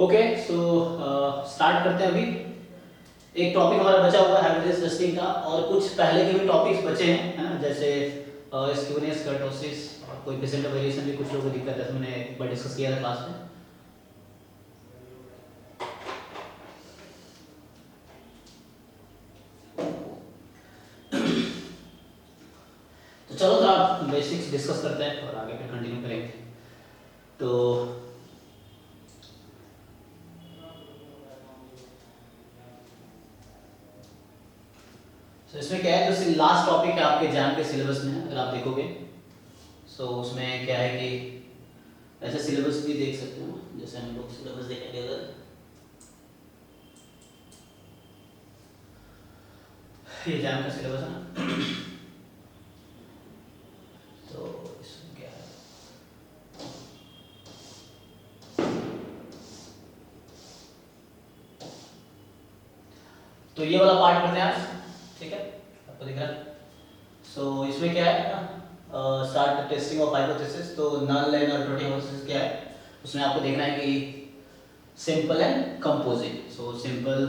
Okay so start करते हैं। अभी एक टॉपिक हमारा बचा हुआ है हाइपोथेसिस टेस्टिंग का, और कुछ पहले के भी टॉपिक्स बचे हैं, है ना, जैसे स्क्यूनेस, कर्टोसिस और कोई प्रेजेंट वेरिएशन भी कुछ लोगों को दिक्कत है, तो मैंने एक बार डिस्कस किया था क्लास में। तो चलो थोड़ा बेसिक्स डिस्कस करते हैं और आगे फिर कंटिन्यू करेंगे। तो इसमें क्या है, जो लास्ट टॉपिक है आपके एग्जाम के सिलेबस में, अगर आप देखोगे सो उसमें क्या है कि ऐसे सिलेबस भी देख सकते हो, जैसे हम लोग सिलेबस देखेंगे अगर ये एग्जाम का सिलेबस है ना, तो इसमें क्या है, तो ये वाला पार्ट करते हैं आज, ठीक है, आपको दिख रहा है। सो इसमें क्या है ना, स्टार्ट टेस्टिंग ऑफ हाइपोथेसिस। तो नल एंड अल्टरनेटिव हाइपोथेसिस क्या है, उसमें आपको देखना है कि simple and composite. So simple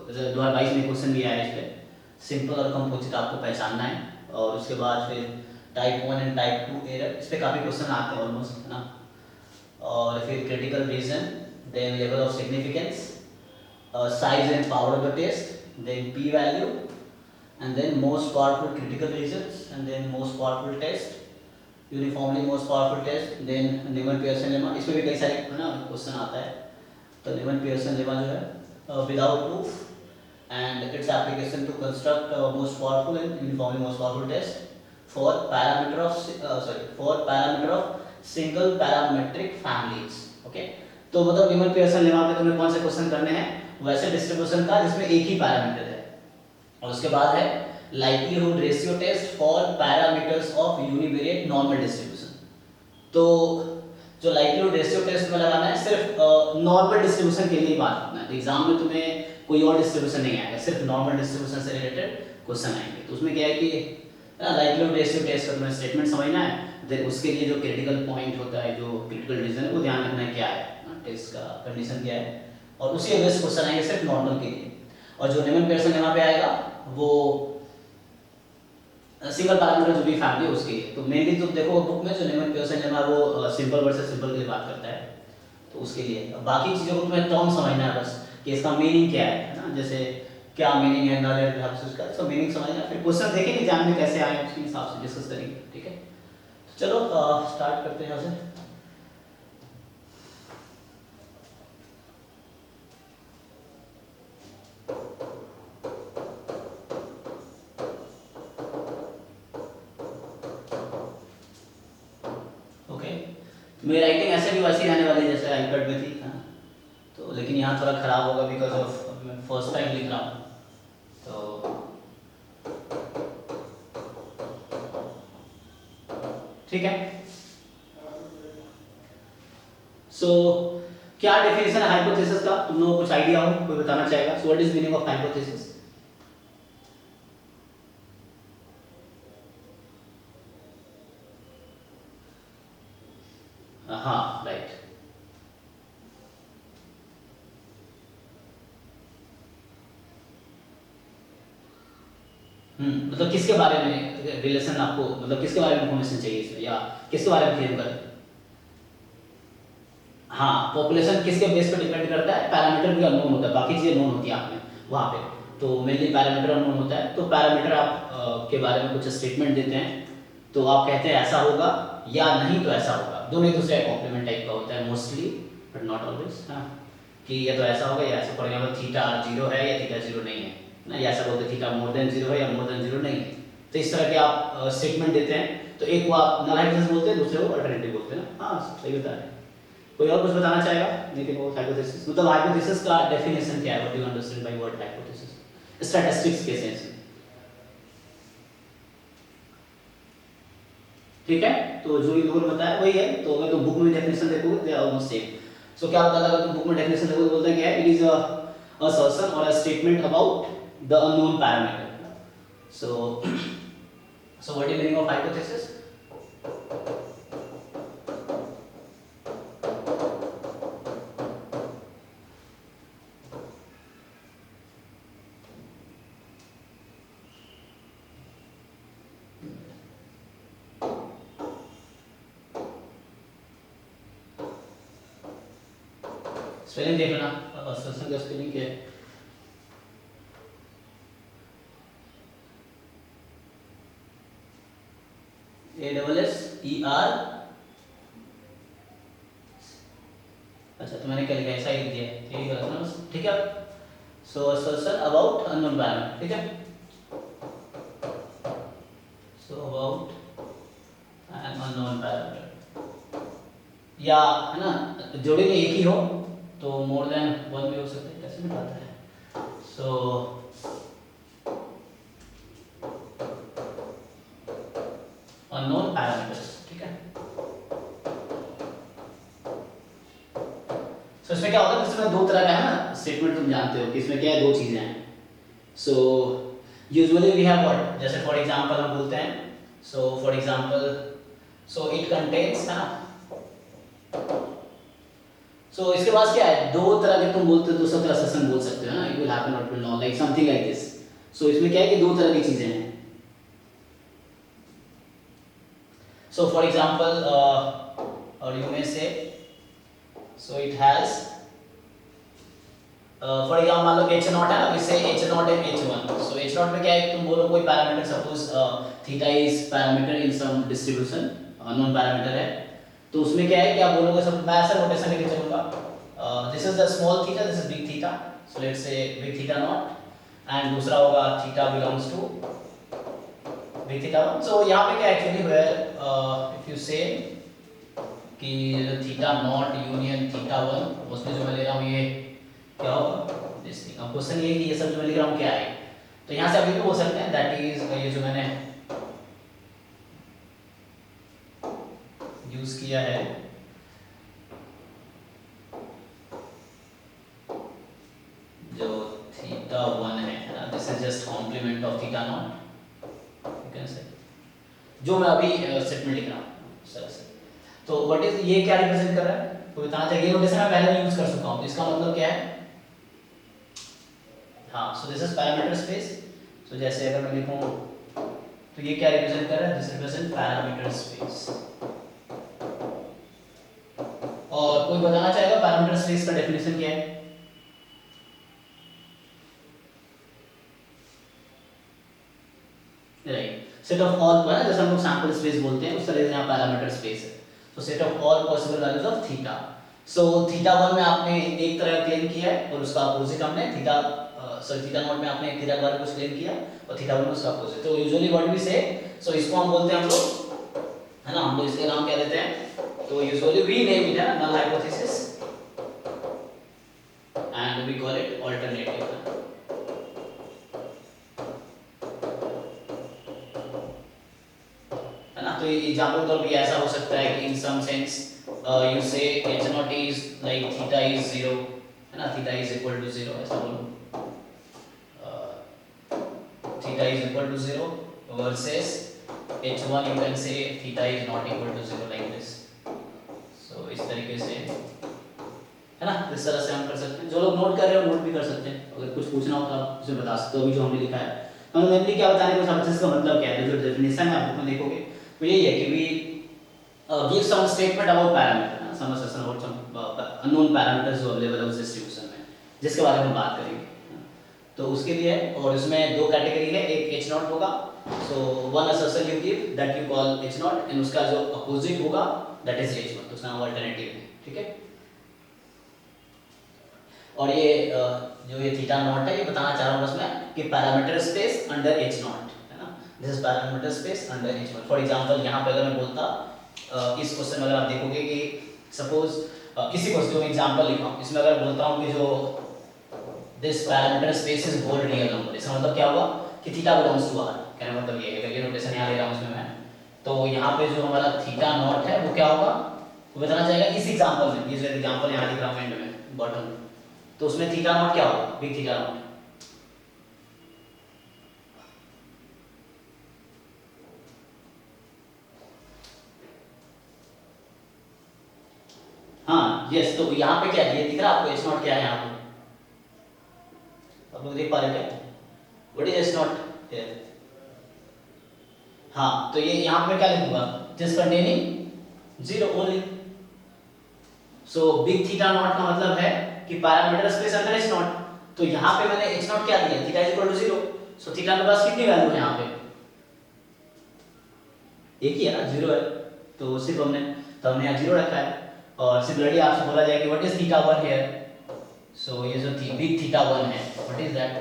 2022 में क्वेश्चन भी आया इस पे, सिंपल और कंपोजिट आपको पहचानना है, और उसके बाद फिर टाइप 1 एंड टाइप 2 एरर, इस पे काफ़ी क्वेश्चन आते हैं ऑलमोस्ट, है ना। और फिर critical region, then level of significance, size and power of the test, then p value, and then most powerful critical regions, and then most powerful test, uniformly most powerful test, then Neyman-Pearson lemma। इसमें भी कई सारे है ना question आता है। तो Neyman-Pearson lemma जो है without proof and its application to construct most powerful and uniformly most powerful test for parameter of single parametric families। Okay, तो मतलब Neyman-Pearson lemma पे तुम्हें कौन से क्वेश्चन करने हैं, वैसे डिस्ट्रीब्यूशन का जिसमें एक ही पैरामीटर है। और उसके बाद है likelihood ratio test for parameters of univariate normal distribution. तो जो लाइक्लीहुड रेशियो टेस्ट में लगाना है सिर्फ नॉर्मल डिस्ट्रीब्यूशन के लिए बात करना है। तो एग्जाम में तुम्हें कोई और डिस्ट्रीब्यूशन नहीं आएगा, सिर्फ नॉर्मल डिस्ट्रीब्यूशन से रिलेटेड क्वेश्चन आएंगे। तो उसमें क्या है कि लाइक्लीहुड रेशियो टेस्ट का तुम्हें स्टेटमेंट समझना है, देन उसके लिए जो क्रिटिकल पॉइंट होता है, जो क्रिटिकल रीजन है, वो ध्यान रखना है क्या है, टेस्ट का कंडीशन क्या है, और उसी वजह से क्वेश्चन आएंगे सिर्फ नॉर्मल के लिए। और जो Neyman-Pearson यहाँ पे आएगा वो सिंगल पैरामीटर जो भी फैमिली है उसके लिए। तो मेनली तो देखो बुक में जो Neyman-Pearson लेमा वो सिंपल वर्सेस सिंपल के लिए बात करता है, तो उसके लिए। अब बाकी चीज़ों को तुम्हें टर्म समझना है बस, कि इसका मीनिंग क्या है ना, जैसे क्या मीनिंग है नल एंड हाइपोथेसिस का, सब मीनिंग समझना, फिर क्वेश्चन देखेंगे एग्जाम में कैसे आए उसके हिसाब से डिस्कस करेंगे, ठीक है। तो चलो स्टार्ट करते हैं यहाँ से। मेरी राइटिंग ऐसे भी वैसी रहने वाली जैसे आईपैड में थी, हाँ। तो लेकिन यहाँ थोड़ा खराब होगा बिकॉज ऑफ मैं फर्स्ट टाइम लिख रहा हूँ, तो ठीक है। सो क्या डेफिनेशन है हाइपोथेसिस का, तुम लोगों को कुछ आइडिया हो, कोई बताना चाहेगा? So what is meaning of hypothesis? हाँ राइट, मतलब किसके बारे में रिलेशन आपको, मतलब किसके बारे में इन्फॉर्मेशन चाहिए इसमें, या किसके बारे में क्लेम कर? हाँ, पॉपुलेशन किसके बेस पे डिपेंड करता है, पैरामीटर भी अननोन होता है, बाकी चीज़ें नोन होती है आप में वहाँ पे, तो मेनली पैरामीटर अननोन होता है। तो पैरामीटर आप के बारे में कुछ स्टेटमेंट देते हैं, तो आप कहते हैं ऐसा होगा या नहीं तो ऐसा होगा, दोनों एक दूसरे का कॉम्प्लीमेंट टाइप का होता है मोस्टली, बट नॉट ऑलवेज, हाँ, कि या तो ऐसा होगा या ऐसा। फॉर एग्जाम्पल थीटा 0 है या थीटा 0 नहीं है ना, या ऐसा बोलते थीटा मोर देन 0 है या मोर देन 0 नहीं है। तो इस तरह के आप स्टेटमेंट देते हैं, तो एक को आप नल हाइपोथेसिस बोलते हैं, दूसरे को अल्टरनेटिव बोलते हैं ना। हाँ सही बता रहे हैं। कोई और कुछ बताना चाहेगा? नीतिन को हाइपोथेसिस मतलब हाइपोथेसिस का डेफिनेशन क्या है, what do you understand by word hypothesis statistics के सेंस में, ठीक है। तो जो भी लोगों बताया वही है, तो अगर तुम बुक में डेफिनेशन देखोगे दे आर ऑलमोस्ट सेम। सो क्या होता है अगर तुम बुक में डेफिनेशन देखोगे, बोलते हैं क्या है, इट इज अ असर्शन और a statement about the unknown parameter. So what is meaning of hypothesis? Spelling देख लेना, असर्शन का स्पेलिंग क्या है? ASSER। अच्छा तो मैंने क्या लिखा, ऐसा ही लिख दिया है, यही गलत ना बस, ठीक है। सो असर्शन अबाउट अननोन पैरामीटर, ठीक है। So about an unknown parameter, या है ना, जोड़ी में एक ही हो तो मोर देन वन भी हो सकता है, कैसे भी आता है। सो अननोन पैरामीटर्स, ठीक है। सो इसमें क्या होता है, इसमें दो तरह का है ना स्टेटमेंट, तुम जानते हो कि इसमें क्या है, दो चीजें हैं। So usually we have what, जैसे फॉर एग्जांपल हम बोलते हैं, so for example, so it contains, है ना। सो इसके पास क्या है, दो तरह के तुम बोलते हो, दूसरा तरह से बोल सकते हो ना, इट विल हैपन और will not, like something like this. So इसमें क्या है कि दो तरह की चीजें हैं। सो फॉर एग्जांपल, और you may say, so it has, for example मान लो h नॉट है ना, इसे h naught and h1। So h naught में क्या है, तुम बोलो कोई parameter, suppose theta is parameter in some distribution, unknown parameter है, तो उसमें क्या है कि आप बोलोगे, सब मैं ऐसा नोटेशन लेके चलूंगा, this is the small theta, this is big theta, so let's say big theta naught, and दूसरा होगा theta belongs to big theta 1। So यहाँ पे क्या एक्चुअली हुआ है, इफ यू से कि थीटा नॉट यूनियन थीटा 1, उसमें जो मैं ले रहा हूँ ये क्या होगा, दिस थिंग। अब क्वेश्चन ये है कि ये सब जो मैं लिख रहा हूँ क्या है, तो यहाँ से आप ये भी बोल सकते हैं दैट इज, ये जो मैंने यूज किया है, जो थीटा 1 है ना, this is just complement of theta naught, you can say, जो मैं अभी स्टेटमेंट लिख रहा हूँ इस तरह से। तो व्हाट इज, ये क्या रिप्रेजेंट कर रहा है, तो बताना चाहिए, नोटेशन मैं पहले भी यूज कर चुका हूँ, तो इसका मतलब क्या है, हाँ, so this is parameter space. So जैसे अगर मैं लिखूं, तो ये क्या रिप्रेजेंट कर रहा है, दिस रिप्रेजेंट पैरामीटर स्पेस। और कोई बताना चाहेगा पैरामीटर स्पेस का डेफिनेशन क्या है? राइट, सेट ऑफ ऑल, है ना, जैसे हम लोग सैंपल स्पेस बोलते हैं, उस तरह से यहाँ पैरामीटर स्पेस है। तो set of all possible values of theta. So theta 1 में आपने एक तरह क्लेम किया है, और उसका अपोजिट हमने थीटा, सॉरी थीटा नॉट में आपने थीटा के बारे में कुछ क्लेम किया, और थीटा 1 में उसका अपोजिट। तो यूजुअली व्हाट वी से, सो इसको हम बोलते हैं हम लोग, है ना, हम लोग इसके नाम क्या देते हैं, तो यूजुअली वी नेम इट है null hypothesis, and we call it alternative. है ना, तो एग्जांपल तौर पे ऐसा हो सकता है कि इन सम सेंस यू से h not is like theta is 0, है ना, थीटा इज इक्वल टू 0, ऐसा बोलो, theta is equal to 0 versus h1 you can say theta is not equal to 0 like this. So इस तरीके से, है ना, इस तरह से हम कर सकते हैं। जो लोग नोट कर रहे हो नोट भी कर सकते हैं, अगर कुछ पूछना हो तो आप मुझे बता सकते हो। अभी जो हमने लिखा है, हम मेनली क्या बताने को समझते हैं, इसका मतलब क्या है, जो डेफिनेशन है आप बुक में देखोगे तो यही है कि we give some statement about parameter, some assertion about some unknown parameters जो अवेलेबल है उस डिस्ट्रीब्यूशन में, जिसके बारे में हम बात करेंगे। तो उसके लिए, और इसमें दो कैटेगरी है, एक h नॉट होगा, so one assertion you give that you call h naught, and उसका जो अपोजिट होगा दैट इज h1, तो उसका नाम अल्टरनेटिव है, ठीक है। और ये जो ये थीटा नॉट है, ये बताना चाह रहा हूँ बस मैं कि parameter space under h not, है ना, this is parameter space under h1। For example यहाँ पे अगर मैं बोलता, इस क्वेश्चन में अगर आप देखोगे कि सपोज किसी क्वेश्चन जो एग्जांपल लिखा हूँ, इसमें अगर बोलता हूँ कि जो this parameter space is whole real number, इसका मतलब क्या हुआ कि थीटा बिलोंग्स टू r, कहने का मतलब ये है, ये नोटेशन यहाँ ले रहा हूँ इसमें मैं, तो यहाँ पे जो हमारा थीटा नॉट है वो क्या होगा, वो बताना चाहेगा इस एग्जांपल में, ये जो एग्जांपल यहाँ लिख रहा हूँ एंड में बॉटम, तो उसमें थीटा नॉट क्या होगा, बिग थीटा नॉट। हाँ यस, तो यहाँ पे क्या है, ये दिख रहा है आपको, एच नॉट क्या है यहाँ पे, आप लोग देख पा रहे क्या, what is H naught here. हाँ, तो ये यहाँ पे मैं क्या लिखूंगा, this containing 0 only. So big theta naught का मतलब है कि parameter space under H naught, तो यहाँ पे मैंने एच नॉट क्या दिया, theta is equal to 0, so theta के पास कितनी वैल्यू है यहाँ पे, एक ही है ना, 0 है, तो सिर्फ हमने यहाँ 0 रखा है। और सिमिलरली आपसे बोला जाए कि व्हाट इज थीटा 1 हियर, सो ये जो बिग थीटा 1 है व्हाट इज दैट,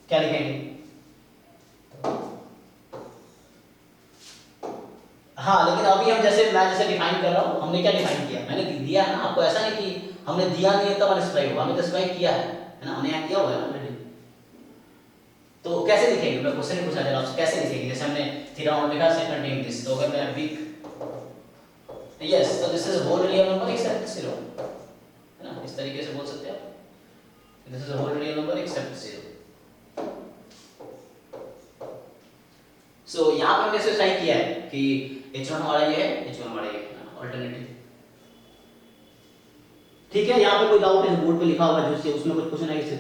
क्या लिखेंगे, हाँ लेकिन अभी हम जैसे डिफाइन कर रहा हूँ, हमने क्या डिफाइन किया, मैंने दिया है ना आपको, ऐसा नहीं कि हमने दिया नहीं है तब अनस्पेसिफाइड होगा, हमने तो स्पेसिफाई किया है ना, हमने यहाँ किया हुआ है ना ऑलरेडी। तो कैसे लिखेंगे, मैं क्वेश्चन ही पूछा जा रहा हूँ, कैसे लिखेंगे, जैसे हमने थीटा 1 लिखा से कंटेन दिस, तो अगर मैं बिग यस, तो this is whole real number except 0, है ना, इस तरीके से बोल सकते हैं आप, this is whole real number except 0। So यहाँ पर हमने स्पेसिफाई किया है कि h1 हमारा ये है, h1 हमारा ये है, अल्टरनेटिव, ठीक है। यहाँ पे कोई डाउट है, बोर्ड पे लिखा हुआ है जो उसमें कुछ क्वेश्चन है इससे,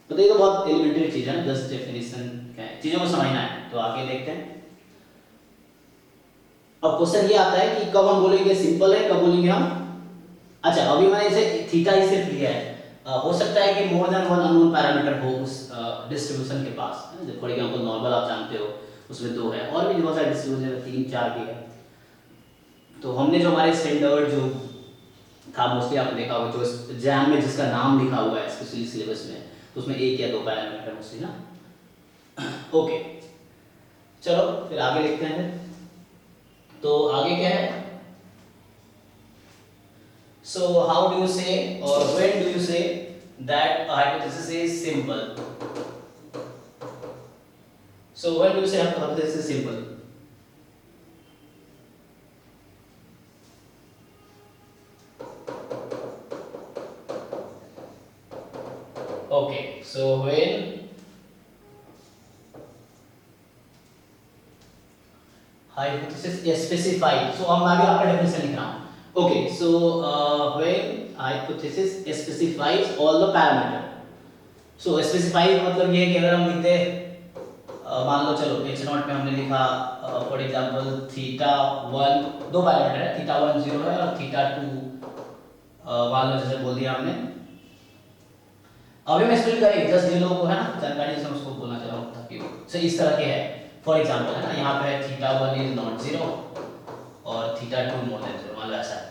तो ये तो बहुत एलिमेंट्री चीज है ना, जस्ट डेफिनेशन क्या है, चीजों को समझना है, तो आगे देखते हैं। अब क्वेश्चन ये आता है कि कब हम बोलेंगे सिंपल है, कब बोलेंगे हम, अच्छा अभी मैंने इसे थीटा ही सिर्फ लिया है, हो सकता है कि more than one unknown parameter हो उस डिस्ट्रीब्यूशन के पास, फॉर एग्जांपल नॉर्मल आप जानते हो उसमें 2 है, और भी बहुत सारे डिस्ट्रीब्यूशन है, 3 4 भी है, तो हमने जो हमारे स्टैंडर्ड जो था मोस्टली आपने देखा होगा, जो एग्जाम में जिसका नाम लिखा हुआ है स्पेशली सिलेबस में, तो उसमें 1 या 2 पैरामीटर मोस्टली ना। ओके चलो फिर आगे लिखते हैं, तो आगे क्या है, so how do you say or when do you say that a hypothesis is simple, so when do you say a hypothesis is simple, okay so when hypothesis is specified, so अब मैं भी आपका definition लिख रहा हूँ, okay so when hypothesis specifies all the parameter, so specify मतलब ये है कि अगर हम लिखते मान लो चलो h नॉट में हमने लिखा फॉर एग्जांपल थीटा 1, 2 पैरामीटर है, थीटा 1 0 है और थीटा 2 मान लो जैसे बोल दिया हमने, अभी मैं स्पेल करेंगे जस्ट जिन लोगों को है ना जानकारी, जैसे उसको बोलना चाह रहा हूँ ताकि सो इस तरह के है, फॉर एग्जांपल है ना, यहाँ पे है थीटा 1 इज नॉट 0 और थीटा 2 मोर देन 0, मान लो ऐसा है,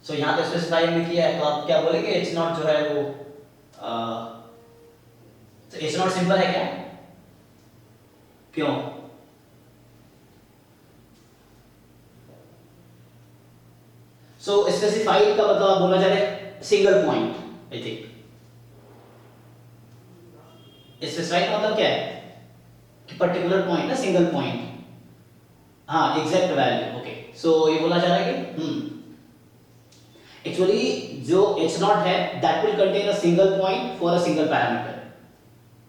सो यहाँ पे स्पेसिफाई हमने किया है, तो आप क्या बोलेंगे h नॉट जो है वो तो h नॉट सिंपल है क्या, क्यों, सो स्पेसिफाइड का मतलब आप बोलना चाह रहे हैं single point, I think specified मतलब क्या है कि पर्टिकुलर पॉइंट ना, सिंगल पॉइंट, हाँ एग्जैक्ट वैल्यू, ओके सो ये बोला जा रहा है कि एक्चुअली जो h नॉट है that will contain a single point for a single parameter,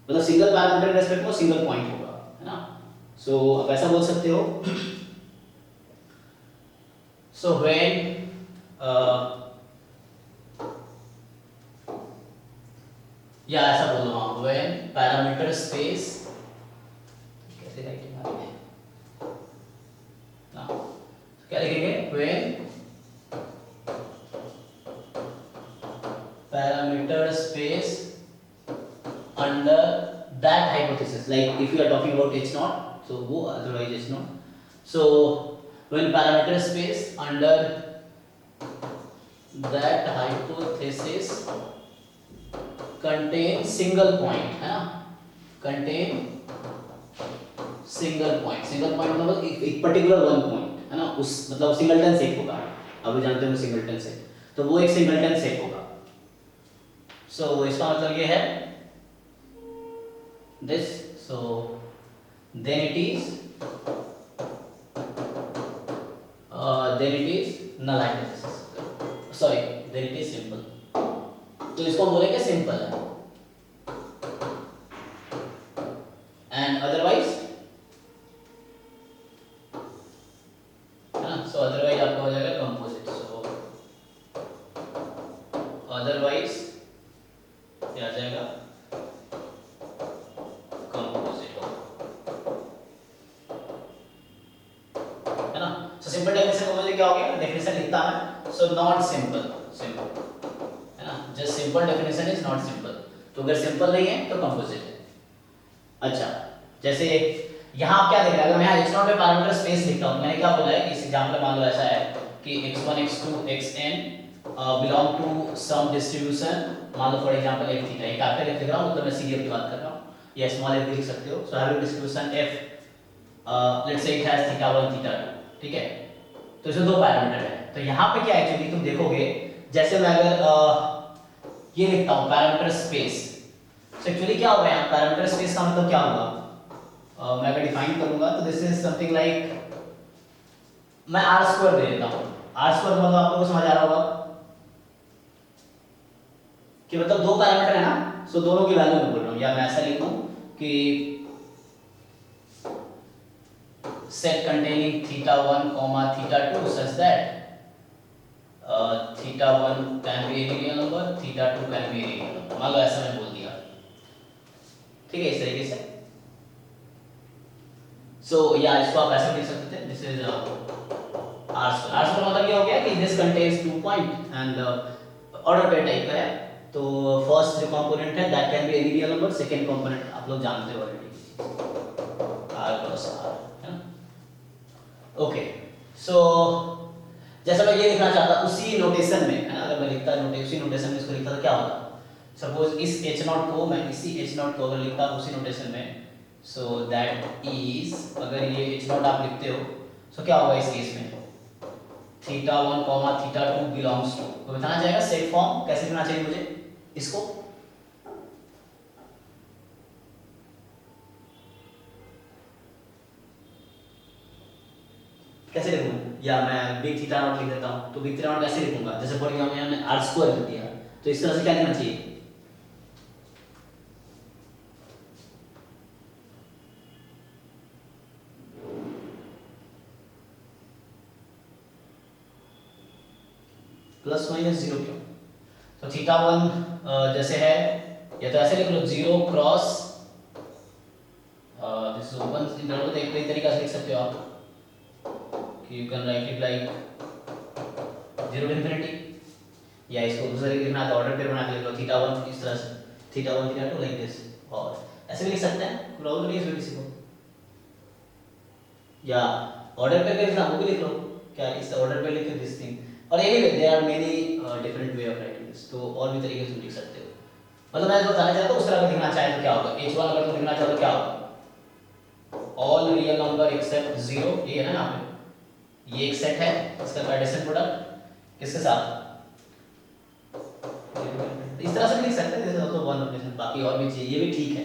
मतलब सिंगल पैरामीटर के रेस्पेक्ट में सिंगल पॉइंट होगा, है ना, सो आप ऐसा बोल सकते हो, सो व्हेन या ऐसा बोलो हाँ, व्हेन पैरामीटर स्पेस, कैसे राइटिंग आ रही है ना, क्या लिखेंगे, when parameter space under that hypothesis, like if you are talking about h naught, so wo otherwise h naught, so when parameter space under that hypothesis contain single point, है ना, contain single point, single point मतलब एक particular one point, है ना, उस मतलब singleton set होगा, अभी जानते हो सिंगलटन सेट, तो वो एक सिंगलटन सेट होगा, सो इसका मतलब ये है this, so then it is null hypothesis, sorry then it is simple, तो इसको हम बोलेंगे सिंपल है, एंड अदरवाइज है ना, सो अदरवाइज आपका हो जाएगा कंपोजिट, सो अदरवाइज क्या आ जाएगा, कंपोजिट है ना, सो सिंपल डेफिनेशन को तो क्या हो गया, डेफिनेशन लिखता मैं, सो नॉट सिंपल, सिंपल है ना, just simple definition is not simple, तो अगर सिंपल नहीं है तो कंपोजिट है। अच्छा, जैसे यहाँ आप क्या देख रहे हैं, अगर मैं यहाँ x0 में पैरामीटर स्पेस लिखता हूँ, मैंने क्या बोला है, इस एग्जांपल में मान लो ऐसा है कि x1 x2 xn belong to some distribution, मान लो फॉर एग्जांपल f थीटा, ये कैपिटल F लिख रहा हूँ, मतलब मैं सीधे की बात कर रहा हूँ, या स्मॉल f भी लिख सकते हो, so have distribution f, let's say it has theta 1 theta 2, ठीक है, तो इसमें दो पैरामीटर है, तो यहाँ पे क्या एक्चुअली तुम देखोगे, जैसे मैं अगर ये लिखता हूँ पैरामीटर स्पेस, तो एक्चुअली क्या होगा यहाँ, पैरामीटर स्पेस का मतलब क्या होगा, मैं अगर डिफाइन करूंगा तो दिस इज समथिंग लाइक, मैं आर स्क्वायर दे देता हूँ, आर स्क्वायर मतलब आप लोगों को समझ आ रहा होगा कि मतलब दो पैरामीटर है ना, सो दोनों की वैल्यू मैं बोल रहा हूँ, या मैं ऐसा लिखूं कि set containing theta 1 theta 2 such that theta 1 can be any real number, theta 2 can be any real number, मान लो ऐसा मैं बोल दिया, ठीक है, इस तरीके से, सो या इसको आप ऐसे लिख सकते थे, दिस इज आर स्क्वायर मतलब क्या हो गया कि this contains 2 point and order pair type का है, तो फर्स्ट जो कंपोनेंट है that can be any real number, second component आप लोग जानते हो ऑलरेडी, आर प्लस आर है ना, ओके, सो जैसा मैं ये लिखना चाहता उसी नोटेशन में है ना, अगर मैं लिखता उसी नोटेशन में इसको लिखता तो क्या होता, सपोज इस h0 को मैं इसी h0 को अगर लिखता उसी नोटेशन में, सो दैट इज, अगर ये h0 आप लिखते हो, सो क्या होगा इस केस में, थीटा 1 थीटा 2 बिलोंग्स टू, तो बताना चाहेगा सेट फॉर्म कैसे लिखना चाहिए मुझे इसको, कैसे लिखूं, या मैं बिग थीटा नॉट लिख देता हूं, तो बिग थीटा नॉट कैसे लिखूंगा, जैसे फॉर एग्जांपल मैंने आर स्क्वायर लिख दिया, तो इस तरह से क्या लिखना चाहिए, प्लस माइनस जीरो क्यों, तो थीटा 1 जैसे है, या तो ऐसे लिख लो 0 cross, this is open interval, तो एक तरीका से लिख सकते हो आप कि you can write it like 0 to infinity, या इसको दूसरे तरीके लिखना तो ऑर्डर पेयर बना के लिख लो, थीटा 1 इस तरह से, थीटा 1 थीटा 2 लाइक दिस, और ऐसे भी लिख सकते हैं, प्रॉब्लम नहीं है इसमें किसी को, या ऑर्डर पेयर का लिखना वो भी लिख लो, क्या इस ऑर्डर पेयर लिख के दिस थिंग, और anyway there are many different way of writing this, तो और भी तरीके से लिख सकते हो, मतलब मैं बताना चाहता हूं उस तरह का लिखना चाहे तो क्या होगा, h1 अगर तुम लिखना चाहो तो क्या होगा, ऑल रियल नंबर एक्सेप्ट 0, ये है ना यहाँ पे, ये एक सेट है, इसका कार्टेशियन प्रोडक्ट किसके साथ, इस तरह से लिख सकते हैं, जैसे तो वन नोटेशन, बाकी और भी चाहिए, ये भी ठीक है,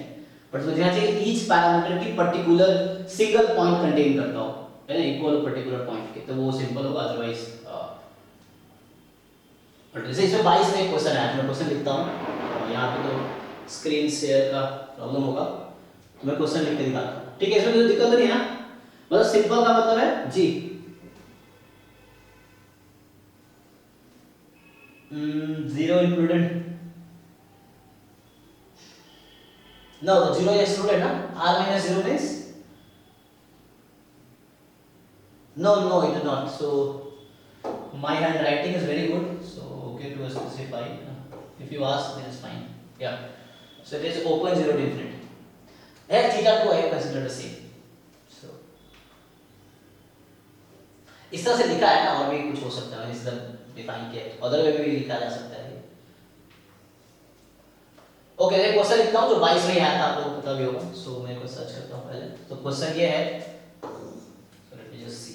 बट मुझे यहाँ चाहिए ईच पैरामीटर की पर्टिकुलर सिंगल पॉइंट कंटेन करता हो, है ना, इक्वल पर्टिकुलर पॉइंट के, तो वो सिंपल होगा, अदरवाइज बट जैसे इसमें 22 में एक क्वेश्चन है, मैं क्वेश्चन लिखता हूँ, यहाँ पे तो स्क्रीन शेयर का प्रॉब्लम होगा, तो मैं क्वेश्चन लिख के दिखाता हूँ, ठीक है, इसमें कोई दिक्कत नहीं है ना, मतलब सिंपल का मतलब है जी, 0 included, no, the 0 is excluded, na, r minus 0 means, no, it is not, so my handwriting is very good, so okay to specify, if you ask then it's fine, yeah, so it is open 0 to infinity, here theta 2 I have considered the same, so इस तरह से लिखा है ना, और भी कुछ हो सकता है, इस तरह डिफाइन किया है, अदर वे भी लिखा जा सकता है, ओके, एक क्वेश्चन लिखता हूँ जो 22 में आया था, आप लोगों को पता भी होगा, सो मैं इसको सर्च करता हूँ पहले, तो क्वेश्चन ये है, so let me just see,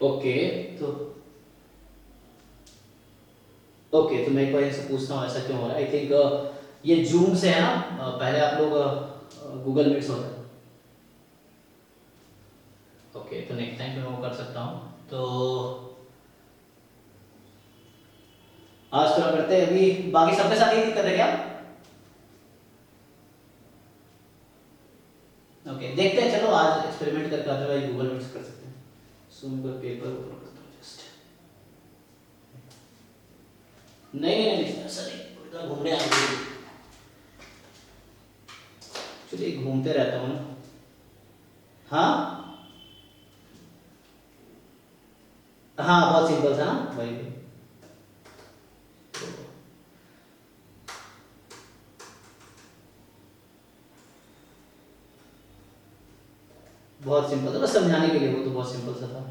okay, तो मैं एक बार इनसे पूछता हूँ ऐसा क्यों हो रहा है, आई थिंक ये जूम से है ना, पहले आप लोग गूगल मीट्स होता है, ओके, तो नेक्स्ट टाइम मैं वो कर सकता हूँ, तो आज थोड़ा करते हैं, अभी बाकी सबके साथ ही दिक्कत है क्या, ओके, देखते हैं, चलो आज एक्सपेरिमेंट करके अदरवाइज गूगल मीट्स कर सकते हैं, सो मैं पेपर ओपन करता हूँ जस्ट, नहीं ऐसा नहीं, घूमने आ गए, चलिए घूमते रहता हूँ ना, हाँ हाँ, बहुत सिंपल था ना वही। बहुत सिंपल था, बस समझाने के लिए, वो तो बहुत सिंपल सा था।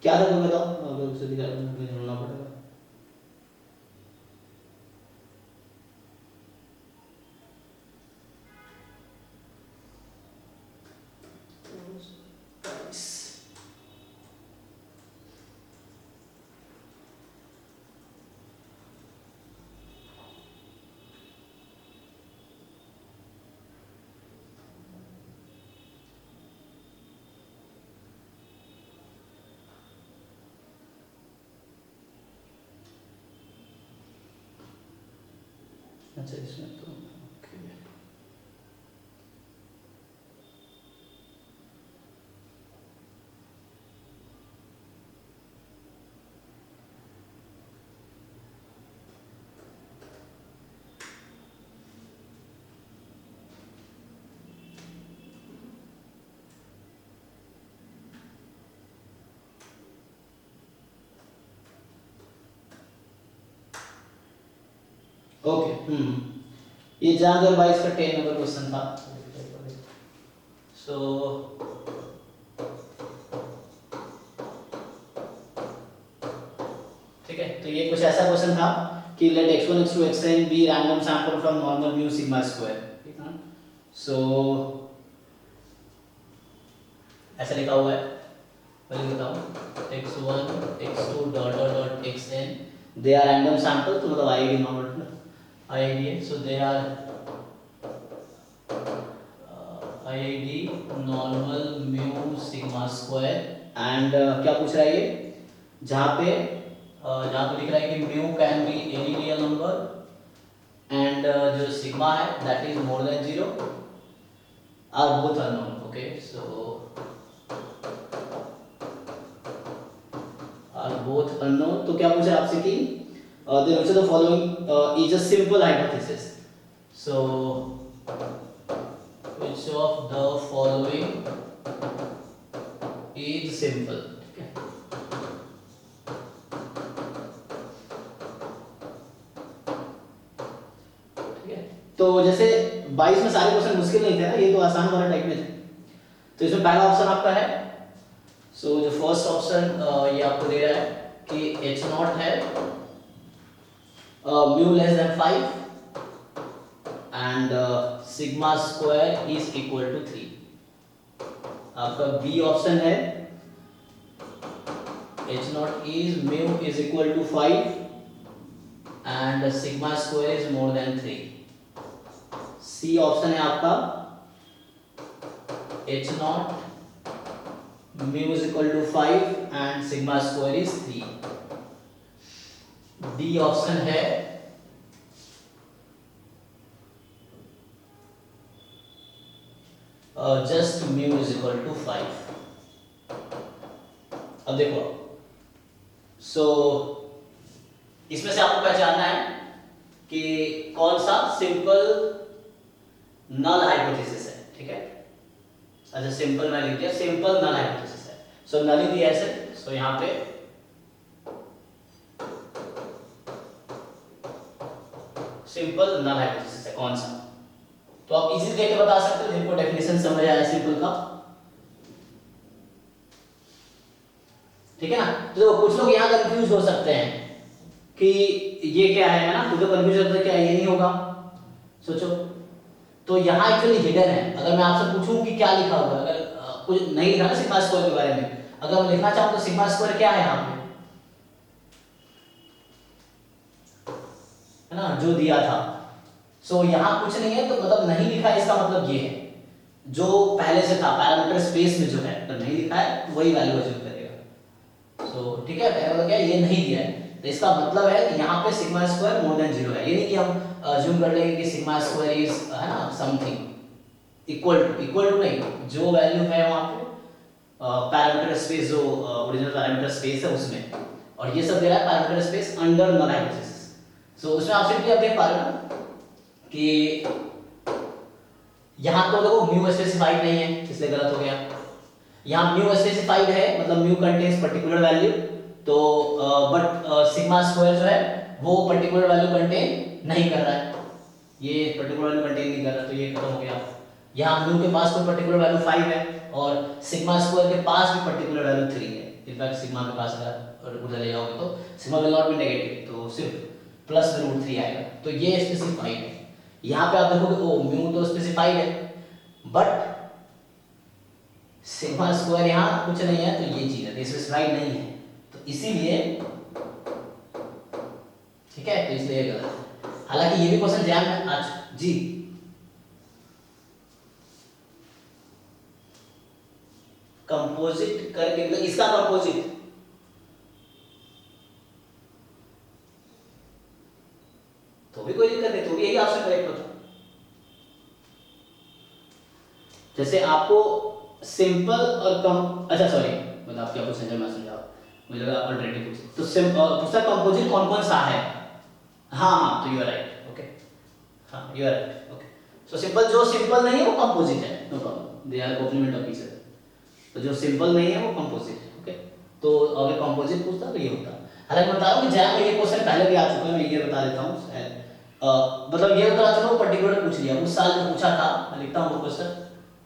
क्या था तुम बताओ, अगर उसे दिखा मुझे ढूंढना पड़ेगा। अच्छा इसमें तो ओके। ओके ये जान 2022 का 10 नंबर क्वेश्चन था। सो ठीक है, तो ये कुछ ऐसा क्वेश्चन था कि let x1 x2 xn be random sample from normal mu sigma square, ठीक है। सो ऐसा लिखा हुआ है, पहले बताओ x1 x2 dot dot dot xn they are random sample, तो मतलब आएगी नॉर्मल आएगी। So they are IID normal mu sigma square and क्या पूछ रहा है ये, जहाँ पे लिख रहा है कि mu can be any real number and जो सिग्मा है that is more than 0 are both unknown. Okay, so are both unknown, तो क्या पूछ रहा है आपसे कि the answer the following is a simple hypothesis. So which of the following is simple? ठीक है, ठीक है। तो जैसे 22 में सारे क्वेश्चन मुश्किल नहीं थे ना, ये तो आसान वाला टाइप में थे। तो इसमें पहला ऑप्शन आपका है, सो जो फर्स्ट ऑप्शन ये आपको दे रहा है कि h नॉट है mu less than 5 and sigma square is equal to 3। आपका बी ऑप्शन है h not is mu is equal to 5 and sigma square is more than 3। C option है आपका h not mu is equal to 5 and sigma square is 3। D option है just mu is equal to 5। अब देखो, सो इसमें से आपको पहचानना है कि कौन सा सिंपल नल हाइपोथेसिस है, ठीक है। अच्छा सिंपल मैं लिख दिया, सिंपल नल हाइपोथेसिस है। सो नल ही दिया ऐसे, सो यहाँ पे सिंपल नल हाइपोथेसिस है कौन सा, तो आप इजी देख के बता सकते हो जिनको डेफिनेशन समझ आया सिंपल का, ठीक है ना। तो कुछ लोग यहाँ कंफ्यूज हो सकते हैं कि ये क्या है ना, तो कंफ्यूज होता है क्या ये नहीं होगा, सोचो। तो यहाँ एक्चुअली हिडन है, अगर मैं आपसे पूछूं कि क्या लिखा हुआ है, अगर कुछ नहीं लिखा ना सिग्मा स्क्वायर के बारे में, अगर मैं लिखना चाहूँ तो सिग्मा स्क्वायर क्या है यहाँ पे, है ना, जो दिया था। सो यहाँ कुछ नहीं है, तो मतलब नहीं लिखा है, इसका मतलब ये है जो पहले से था पैरामीटर स्पेस में जो है, तो नहीं लिखा है वही वैल्यू अज्यूम करेगा। सो ठीक है, पहले मतलब क्या ये नहीं दिया है, तो इसका मतलब है कि यहाँ पे सिग्मा स्क्वायर मोर देन 0 है। ये नहीं कि हम अज्यूम कर लेंगे कि सिग्मा स्क्वायर इज है ना समथिंग इक्वल टू नहीं, जो वैल्यू है वहाँ पे पैरामीटर स्पेस, जो ओरिजिनल पैरामीटर स्पेस है उसमें, और ये सब दे रहा है parameter space under null hypothesis. So उसमें आप सिंपली आप देख पा रहे हो ना कि यहाँ तो देखो म्यू स्पेसिफाइड नहीं है इसलिए गलत हो गया, यहाँ म्यू स्पेसिफाइड है मतलब म्यू कंटेन्स पर्टिकुलर वैल्यू, तो बट सिग्मा स्क्वायर जो है वो पर्टिकुलर वैल्यू कंटेन नहीं कर रहा है, ये पर्टिकुलर वैल्यू कंटेन नहीं कर रहा, तो ये खत्म हो गया। यहाँ म्यू के पास कोई पर्टिकुलर वैल्यू 5 है और सिग्मा स्क्वायर के पास भी पर्टिकुलर वैल्यू 3 है। इनफैक्ट सिग्मा के पास अगर उधर ले जाओगे तो sigma will not be negative, तो सिर्फ प्लस √3 आएगा, तो ये स्पेसिफाइड है। यहाँ पे आप देखोगे ओ म्यू तो स्पेसिफाइड है बट सिग्मा स्क्वायर यहाँ कुछ नहीं है, तो ये चीज है स्पेसिफाइड नहीं है, तो इसीलिए ठीक है, तो इसलिए गलत है। हालांकि ये भी क्वेश्चन एग्जाम में आज जी कंपोजिट करके मतलब इसका कंपोजिट तो भी कोई दिक्कत नहीं, तो भी यही ऑप्शन करेक्ट होता। जैसे आपको सिंपल और कम, अच्छा सॉरी मतलब आपके आपको समझा मैं समझाओ, मुझे लगा ऑलरेडी कुछ तो पूछता कंपोजिट कौन कौन सा है। हाँ हाँ तो यू आर राइट, ओके, हाँ you are right, okay. So simple जो सिंपल नहीं है वो कंपोजिट है, no problem, they are complement of each other. तो जो सिंपल नहीं है वो कंपोजिट है, ओके। तो अगर कंपोजिट पूछता तो ये होता। हालांकि मैं बता रहा हूँ कि जैम में ये क्वेश्चन पहले भी आ चुका है, मैं ये बता देता हूँ। मतलब ये बता चलो पर्टिकुलर पूछ लिया, उस साल जो पूछा था मैं लिखता हूँ वो क्वेश्चन,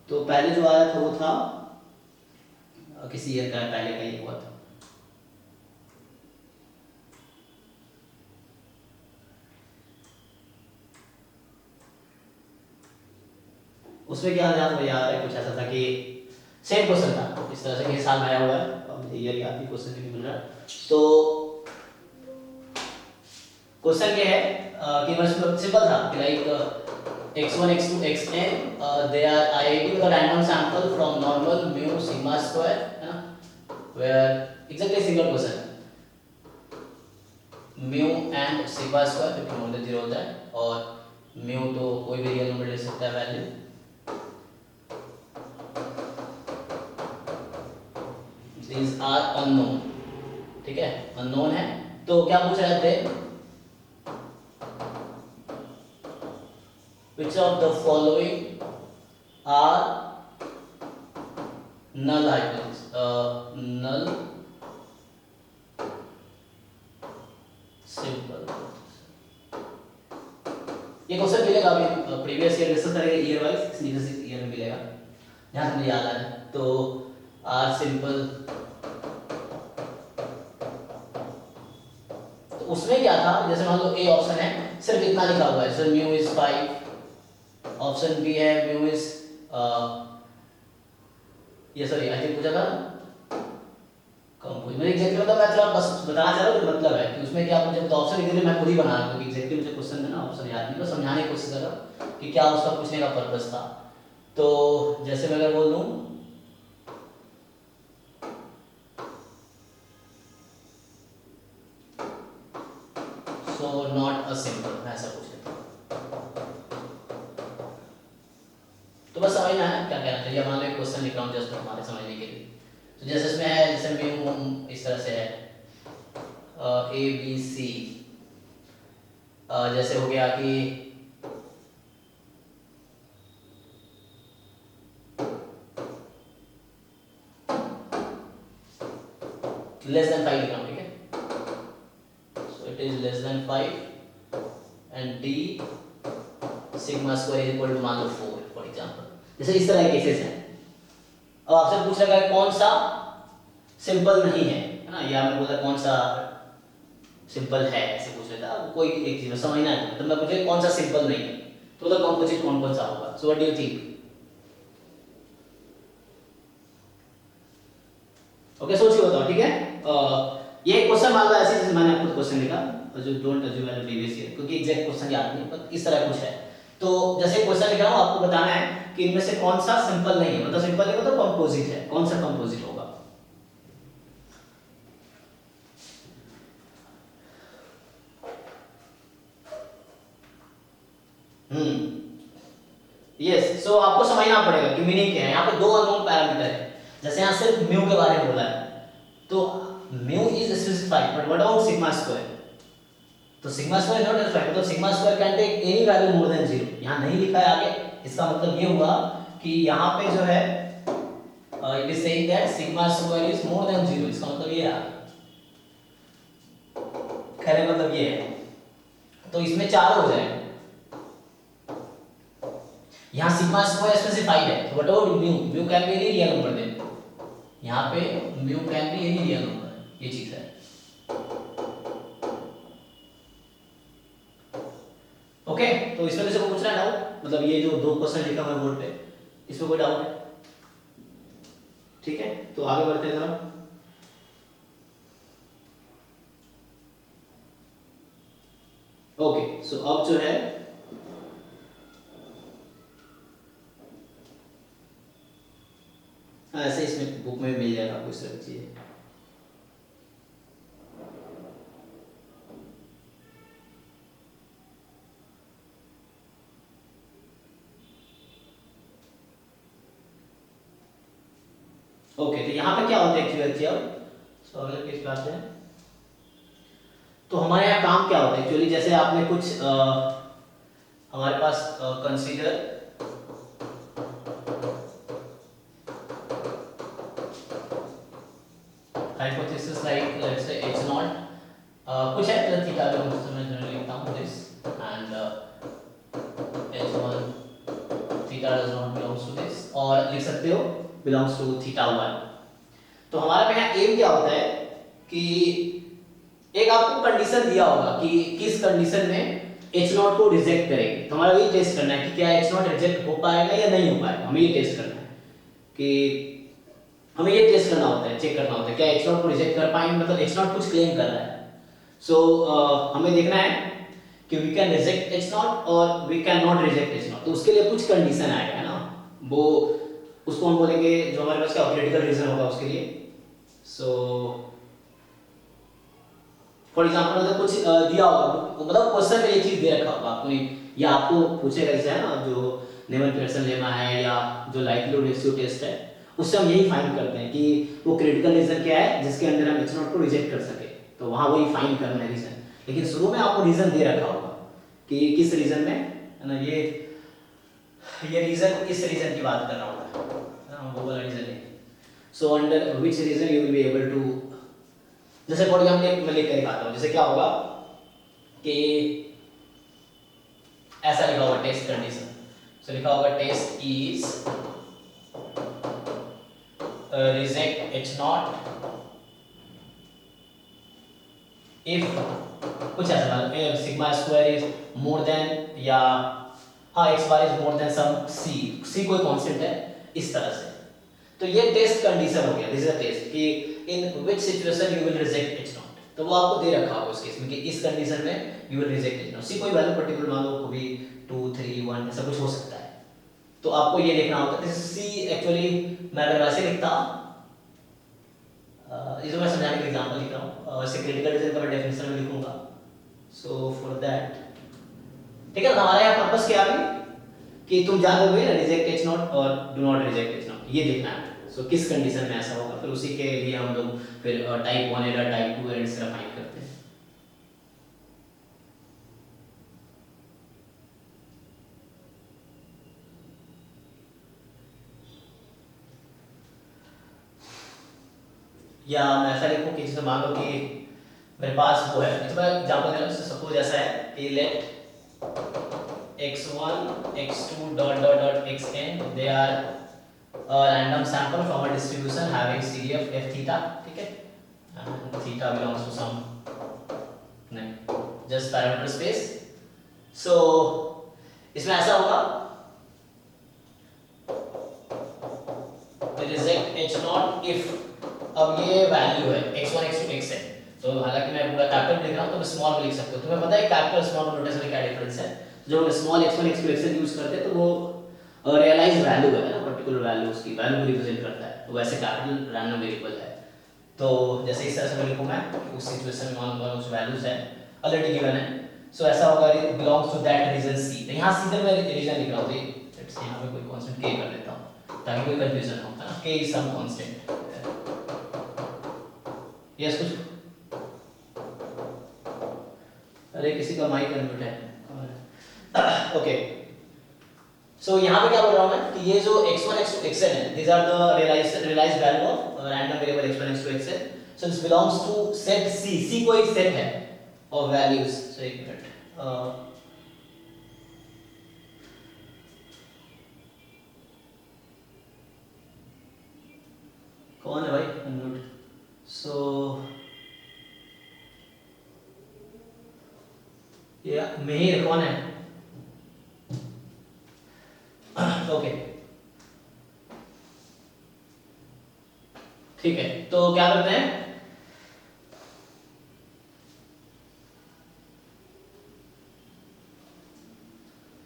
तो पहले जो आया था वो था किसी ईयर का पहले का ही हुआ था। उसमें क्या याद है, कुछ ऐसा था कि सेम क्वेश्चन था इस तरह से कि साल में आया हुआ है, अब मुझे ईयर याद नहीं, क्वेश्चन नहीं मिल रहा। तो क्वेश्चन ये है कि मतलब सिंपल था कि like x1 x2 xn they are IID with a random sample from normal mu sigma square है ना, where exactly single question mu and sigma square क्योंकि मोर देन 0 होता है, और mu तो कोई भी रियल नंबर ले सकता है वैल्यू, these are unknown, ठीक है अननोन है। तो क्या पूछ रहे थे, which of the following are null hypothesis, null simple। ये क्वेश्चन मिलेगा अभी प्रीवियस ईयर डिस्कस करेंगे ईयर वाइज, इस ईयर में मिलेगा जहां से मुझे याद आ रहा है। तो आर सिंपल, तो उसमें क्या था, जैसे मान लो ए ऑप्शन है सिर्फ इतना लिखा हुआ है, sir mu is 5, option B है म्यू इज ये सॉरी आई थिंक पूछा था कंपोज, मुझे एग्जैक्टली मतलब मैं थोड़ा बस बताना चाह रहा हूँ मतलब है कि उसमें क्या मुझे तो ऑप्शन लिखने मैं खुद ही बना रहा हूँ क्योंकि एग्जैक्टली मुझे क्वेश्चन है ना ऑप्शन याद नहीं, तो समझाने की कोशिश कर रहा हूँ कि क्या उसका पूछने का पर्पस था। तो जैसे मैं अगर बोल दूँ सो नॉट अ सिंपल, मैं ऐसा पूछ लेता हूँ, तो बस समझना है क्या कहना चाहिए। मान लो एक क्वेश्चन लिख रहा हूँ जस्ट हमारे समझने के लिए, तो जैसे इसमें है जैसे म्यू इस तरह से है ए बी सी, जैसे हो गया कि लेस देन 5 लिख रहा हूँ, ठीक है, so it is less than 5 and D sigma square is equal to मान लो 4 फॉर एग्जांपल, जैसे इस तरह के केसेस हैं। अब आपसे पूछ रहा है कौन सा सिंपल नहीं है ना, या मैं बोलता कौन सा सिंपल है, ऐसे पूछ रहा था कोई एक चीज समझना है, तो मैं पूछे कौन सा सिंपल नहीं है, तो मतलब कंपोजिट कौन कौन सा होगा। So what do you think, okay सोच के बताओ, ठीक है। ये क्वेश्चन मान लो ऐसे जैसे मैंने आपको क्वेश्चन लिखा, जो don't assume as previous year क्योंकि एग्जैक्ट क्वेश्चन याद नहीं, पर इस तरह कुछ है। तो जैसे क्वेश्चन लिख रहा हूं आपको बताना है कि इनमें से कौन सा सिंपल नहीं है, मतलब सिंपल नहीं मतलब कंपोजिट है, कौन सा कंपोजिट होगा। यस, सो आपको समझना पड़ेगा कि मीनिंग क्या है। यहाँ पे दो अननोन पैरामीटर है, जैसे यहाँ सिर्फ म्यू के बारे में बोला है, तो mu is specified but what about sigma square, तो sigma square is not specified, मतलब sigma square can take any value more than 0, यहाँ नहीं लिखा है आगे। इसका मतलब ये हुआ कि यहाँ पे जो है it is saying that sigma square is more than 0, इसका मतलब ये है, कहने मतलब ये है, तो इसमें 4 हो जाएगा। यहाँ सिग्मा स्क्वायर स्पेसिफाइड है, तो what about mu, mu can be any real number then, यहाँ पे mu can be any real number, ये चीज है। ओके, तो इसमें किसी को पूछना है डाउट, मतलब ये जो 2 क्वेश्चन लिखा हुआ है बोर्ड पे, इसमें कोई डाउट है? ठीक है, तो आगे बढ़ते हैं जरा। ओके, सो अब जो है ऐसे इसमें बुक में मिल जाएगा आपको इस तरह की चीजें। ओके, तो यहाँ पे क्या होता है एक्चुअली, अब सो अगले पेज पे आते हैं। तो हमारे यहाँ काम क्या होता है एक्चुअली, जैसे आपने कुछ हमारे पास consider hypothesis like let's say h naught कुछ है तो थीटा का मैं जनरली लिखता हूँ this and h1 theta does not belongs to this, और लिख सकते हो belongs to थीटा 1। तो हमारे पे यहाँ एम क्या होता है कि एक आपको कंडीशन दिया होगा कि किस कंडीशन में h नॉट को रिजेक्ट करेंगे, तो हमारा वही टेस्ट करना है कि क्या h नॉट रिजेक्ट हो पाएगा या नहीं हो पाएगा, हमें ये टेस्ट करना है कि हमें ये टेस्ट करना होता है, चेक करना होता है क्या h नॉट को रिजेक्ट कर पाएंगे, मतलब h नॉट कुछ क्लेम कर रहा है। सो हमें देखना है कि we can reject h not और we can not reject h not, तो उसके लिए कुछ कंडीशन आएगा, है ना, वो उसको हम बोलेंगे जो हमारे पास क्या क्रिटिकल रीजन होगा उसके लिए। सो फॉर एग्जांपल अगर कुछ दिया होगा, मतलब क्वेश्चन में ये चीज दे रखा होगा आपको, या आपको पूछेगा जैसे है ना जो नेवल पियर्सन लेमा है या जो लाइक्लीहुड रेशियो टेस्ट है, उससे हम यही फाइंड करते हैं कि वो क्रिटिकल रीजन क्या है जिसके अंदर हम h नॉट को रिजेक्ट कर सके, तो वहां वही फाइंड करना है रीजन। लेकिन शुरू में आपको रीजन दे रखा होगा कि किस रीजन में, है ना, ये रीजन इस रीजन की बात कर रहा हूं मैं, वो वाला रीजन है। So under which region you will be able to, जैसे फॉर एग्जांपल मैं लिख कर दिखाता हूं, जैसे क्या होगा कि ऐसा लिखा होगा टेस्ट कंडीशन, सो लिखा होगा test is reject h naught if कुछ ऐसा मतलब sigma square is more than, या हाँ x bar is more than some c कोई कांस्टेंट है इस तरह से। तो ये टेस्ट कंडीशन हो गया, दिस इज अ टेस्ट कि in which situation you will reject h not, तो वो आपको दे रखा होगा उस केस में कि इस कंडीशन में you will reject h not, c कोई वैल्यू पर्टिकुलर मान लो कभी 2 3 1 ऐसा कुछ हो सकता है, तो आपको ये देखना होगा। दिस c एक्चुअली मैं अगर वैसे लिखता इसको मैं समझाने के एग्जांपल लिख रहा हूं, वैसे क्रिटिकल रीजन का मैं डेफिनेशन में लिखूंगा। सो फॉर दैट ठीक है, हमारा यहाँ पर्पस क्या है कि तुम जानते हुए रिजेक्ट h नॉट और do not reject h not, ये देखना है। सो किस कंडीशन में ऐसा होगा, फिर उसी के लिए हम लोग फिर टाइप 1 एरर, टाइप 2 एरर से फाइंड करते हैं। या मैं ऐसा लिखूं कि जैसे मान लो कि मेरे पास वो है, तो मैं एग्जांपल दे रहा हूं, सपोज ऐसा है कि let x1 x2 dot dot dot xn they are a random sample from a distribution having CDF f theta, ठीक है, and theta belongs to some नहीं just parameter space। so इसमें ऐसा होगा reject h नॉट if, अब ये value है x1 x2 xn, तो हालांकि मैं पूरा कैपिटल लिख रहा हूं तो मैं स्मॉल में लिख सकता हूं, तुम्हें पता है कैपिटल स्मॉल नोटेशन में क्या डिफरेंस है, जो हम small x1 x2 xn use करते हैं तो वो रियलाइज वैल्यू है ना, पर्टिकुलर वैल्यू उसकी वैल्यू को रिप्रेजेंट करता है, तो वैसे कैपिटल रैंडम वेरिएबल है। तो जैसे इस तरह से मैं लिखूंगा उस सिचुएशन में मान लो उस वैल्यूज है ऑलरेडी गिवन है, सो ऐसा होगा बिलोंग्स टू दैट रीजन सी, तो यहां सीधे मैं रीजन लिख रहा हूं, लेट्स से यहाँ पे कोई कांस्टेंट k कर देता हूँ ताकि कोई कंफ्यूजन ना हो, है ना, k is some constant. Yes कुछ, अरे किसी का माइक अनम्यूट है। ओके सो यहाँ पे क्या बोल रहा हूँ मैं कि ये जो x1 x2 xn है, these are the realized value of random variable x1 x2 xn, so this belongs to set C। C कोई सेट है of values। so एक मिनट, कौन है भाई अनम्यूट? सो या मिहिर कौन है? ओके ठीक है, तो क्या करते हैं,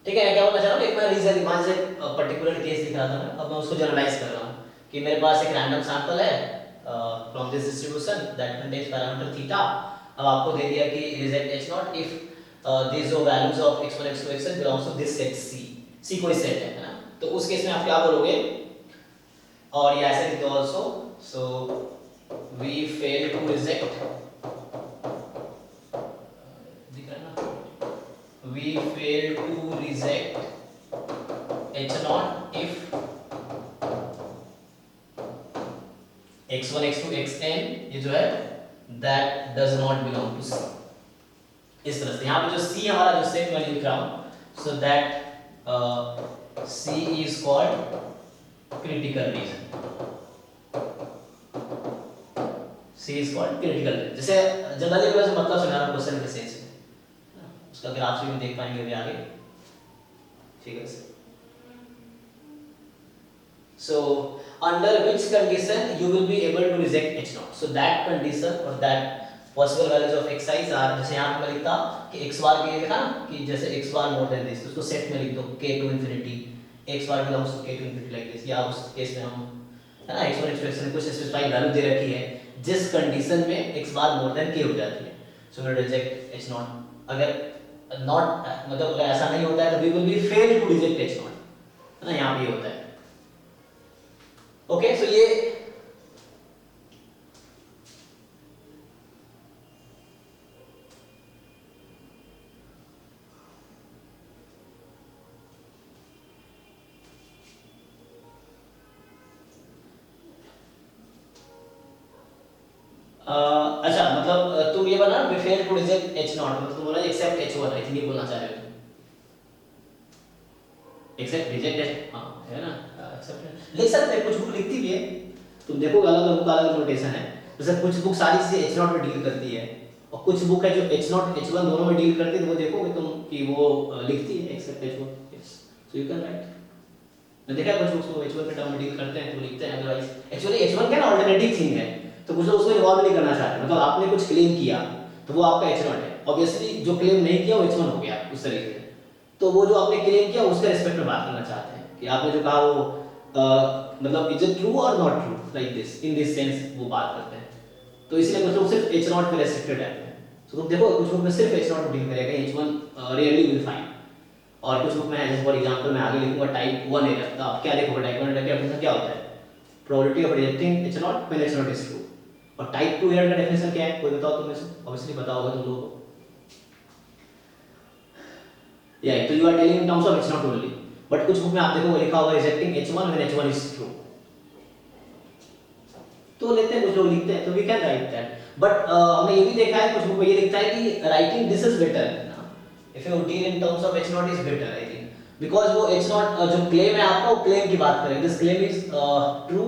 ठीक है क्या बोलना चाह रहा हूँ, एक मैं रीजन मान से पर्टिकुलर केस दिख रहा था मैं, अब मैं उसको जनरलाइज कर रहा हूँ कि मेरे पास एक रैंडम सैंपल है from this distribution that contains parameter theta. अब आपको दे दिया कि reject h naught if these जो values of x1 x2 xn belongs to this set C। C कोई सेट है ना, तो उस केस में आप क्या बोलोगे, और ये ऐसे लिख दो also, so we fail to reject, दिख रहा है ना, we fail to reject h naught if x1 x2 xn ये जो है that does not belong to C। इस तरह से यहाँ पे जो C हमारा जो सेट मैं लिख रहा हूँ, so that C is called critical region। C is called critical region। जैसे जनरली मैं मतलब समझा रहा हूँ क्वेश्चन के सेंस में, उसका ग्राफ से भी देख पाएंगे अभी आगे, ठीक है। So under which condition you will be able to reject h naught, so that condition or that possible values of x i's are, जैसे यहाँ पे मैं लिखता कि x bar के लिए लिखा ना कि जैसे x bar more than this, उसको सेट में लिख दो k to infinity, x bar belongs to k to infinity like this, या उस केस में हम है ना x1 x2 xn कुछ स्पेसिफाइड वैल्यू दे रखी है जिस कंडीशन में x bar more than k हो जाती है, so we will reject h naught। अगर not मतलब अगर ऐसा नहीं होता है तो we will be fail to reject h naught, है ना, यहाँ पे ये होता है। ओके सो ये अच्छा मतलब तुम ये बोला we fail to reject h naught, मतलब तुम बोला एक्सेप्ट h1, आई थिंक ये बोलना चाह रहे हो, एक्सेप्ट रिजेक्ट h, हां है ना, एक्सेप्ट लिख सकते हैं, कुछ बुक लिखती भी है, तुम देखोगे अलग अलग नोटेशन है, जैसे कुछ बुक सारी चीजें h नॉट में डील करती है और कुछ बुक है जो h नॉट h1 दोनों में डील करती है, तो वो देखोगे तुम कि वो लिखती है accept h1। Yes so you can write, मैं देखा कुछ बुक्स को h1 के टर्म में डील करते हैं तो लिखते हैं, अदरवाइज एक्चुअली h1 क्या ना ऑल्टरनेटिव थिंग है, तो कुछ लोग उसको इन्वॉल्व नहीं करना चाहते, मतलब आपने कुछ क्लेम किया तो वो आपका h नॉट है, ऑब्वियसली जो क्लेम नहीं किया वो h1 हो गया उस तरीके से, तो वो जो आपने क्लेम किया उसके रिस्पेक्ट में बात करना चाहते हैं कि आपने जो कहा वो मतलब इज इट ट्रू और not true like this, in this sense वो बात करते हैं, तो इसलिए कुछ लोग सिर्फ h नॉट पे रेस्ट्रिक्टेड है, तो तुम देखो कुछ लोग में सिर्फ h नॉट डील करेगा, h1 रियली विल फाइंड, और कुछ बुक में जैसे फॉर एग्जांपल मैं आगे लिखूंगा टाइप 1 एरर, तो आप क्या देखोगे टाइप 1 एरर का डेफिनेशन क्या होता है, probability of rejecting h not when h not is true, और टाइप 2 एरर का डेफिनेशन क्या है, कोई बताओ तुम में से, ऑब्वियसली पता होगा तुम लोगों को, या तो you are telling in terms of h naught only, but कुछ बुक में आप देखोगे लिखा होगा rejecting h1 when h1 is true, तो लेते हैं कुछ लोग लिखते हैं, तो we can write that, but हमने ये भी देखा है कुछ बुक में ये लिखता है कि writing this is better, if you deal in terms of h not is better, I think, because वो h नॉट जो क्लेम है आपका, वो क्लेम की बात करें, दिस क्लेम इज ट्रू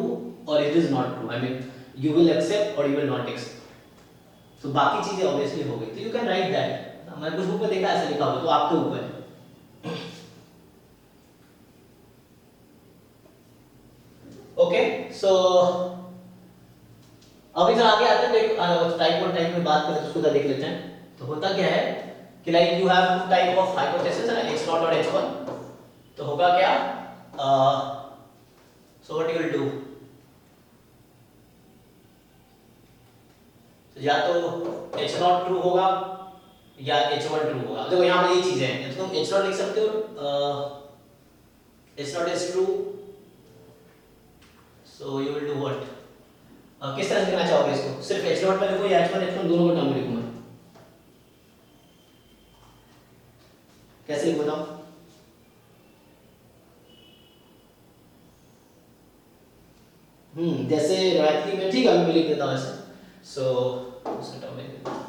और it is not true, I mean you will accept और यू विल नॉट एक्सेप्ट, तो बाकी चीजें ऑब्वियसली हो गई, तो यू कैन राइट दैट, मैंने कुछ बुक में देखा ऐसा लिखा हुआ, तो आपके ऊपर है। ओके सो अभी जरा आगे आते हैं, टाइप 1 टाइप में बात करें तो उसको देख लेते हैं, तो होता क्या है कि like you have two type of hypothesis है h नॉट और h1, तो होगा क्या, so what you will do, या तो h नॉट ट्रू होगा या h1 ट्रू होगा, देखो यहाँ पे ये चीजें हैं, तो तुम h नॉट लिख सकते हो H not is true, so you will do what? किस तरह से लिखना चाहोगे इसको? सिर्फ H नॉट में लिखो या H1 H1 दोनों को टर्म में लिखूं मैं? कैसे लिखो बताओ? जैसे रवायती में ठीक है मैं लिख देता हूँ ऐसे. सो उसे टर्म में लिख देता हूँ.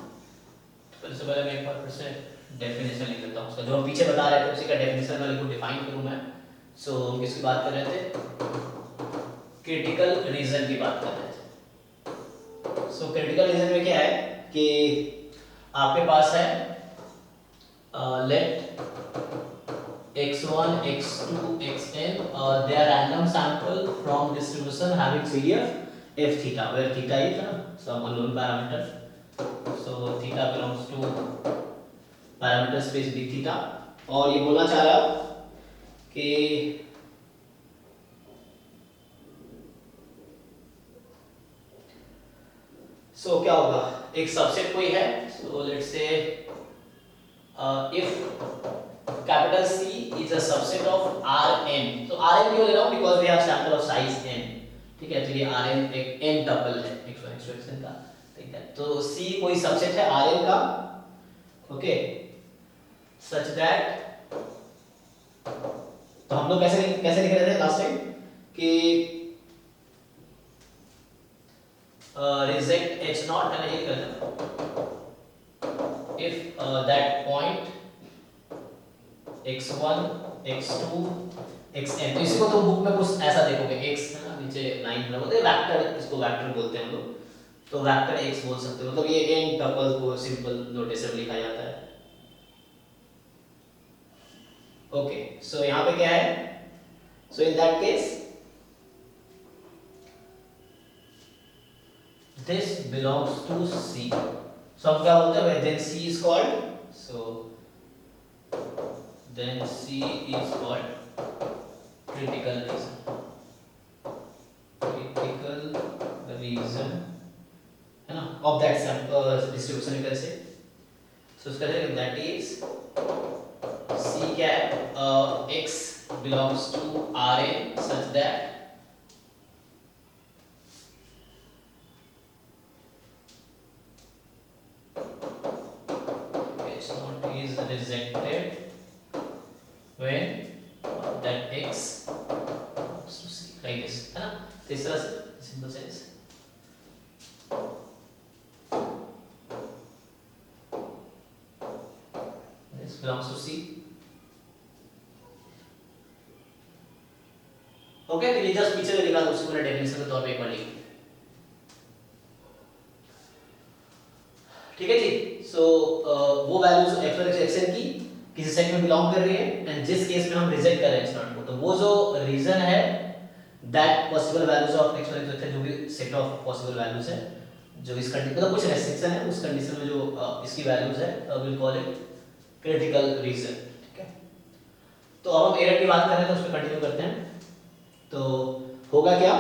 सबसे पहले मैं एक बार फिर से डेफिनेशन लिख देता हूँ. जो हम पीछे बता रहे थे उसी का डेफिनेशन मैं लिखूं, डिफाइन करूँ मैं. सो हम किसकी बात कर रहे थे? क्रिटिकल रीजन की बात कर रहे थे. सो क्रिटिकल रीजन में क्या है कि आपके पास है late x1 x2 xn they are random sample from distribution having period f theta where theta is some unknown parameter. So theta belongs to parameter space big theta. और ये बोलना चाह रहा कि सो क्या होगा, एक सबसेट कोई है. सो लेट्स से if capital C is a subset of Rn. So Rn क्यों ले रहा हूँ? Because we have sample of size n. ठीक है, तो ये Rn एक n टपल है x1 x2 xn का. ठीक है, तो C कोई सबसेट है Rn का. ओके, such that तो हम लोग कैसे लिख रहे थे लास्ट टाइम कि reject H naught है ना, ये कर देना. If that point x1 x2 xn, तो इसको तो बुक में कुछ ऐसा देखोगे, x है ना नीचे लाइन बना होता है, वेक्टर, इसको वेक्टर बोलते हैं हम लोग. तो वेक्टर x बोल सकते हो. मतलब ये n टपल को सिंपल नोटेशन लिखा जाता है. ओके, सो यहाँ पे क्या है? So in that case this belongs to C. So हम क्या बोलते हैं? Then C is called, so then C is called critical reason. Critical reason है ना of that distribution इधर से. So उसका that is C क्या है? X belongs to Rn such that is rejected when that x like this है ना. तो इस तरह से simple sense this belongs to C. Okay, तो ये जस्ट पीछे से लिखा, उसको मैंने डेफिनेशन के तौर पे एक बार लिख. ठीक है जी. सो वो वैल्यूज x1 xn की किसी सेट में बिलोंग कर रही है, एंड जिस केस में हम रिजेक्ट कर रहे हैं x नॉट को, तो वो जो रीजन है that possible values of x1 xn, जो भी सेट ऑफ पॉसिबल वैल्यूज है, जो इस कंडीशन मतलब कुछ रेस्ट्रिक्शन है उस कंडीशन में जो इसकी वैल्यूज है, will call it critical reason. ठीक है, तो अब हम एरर की बात कर रहे हैं, तो उस पर कंटिन्यू करते हैं. तो होगा क्या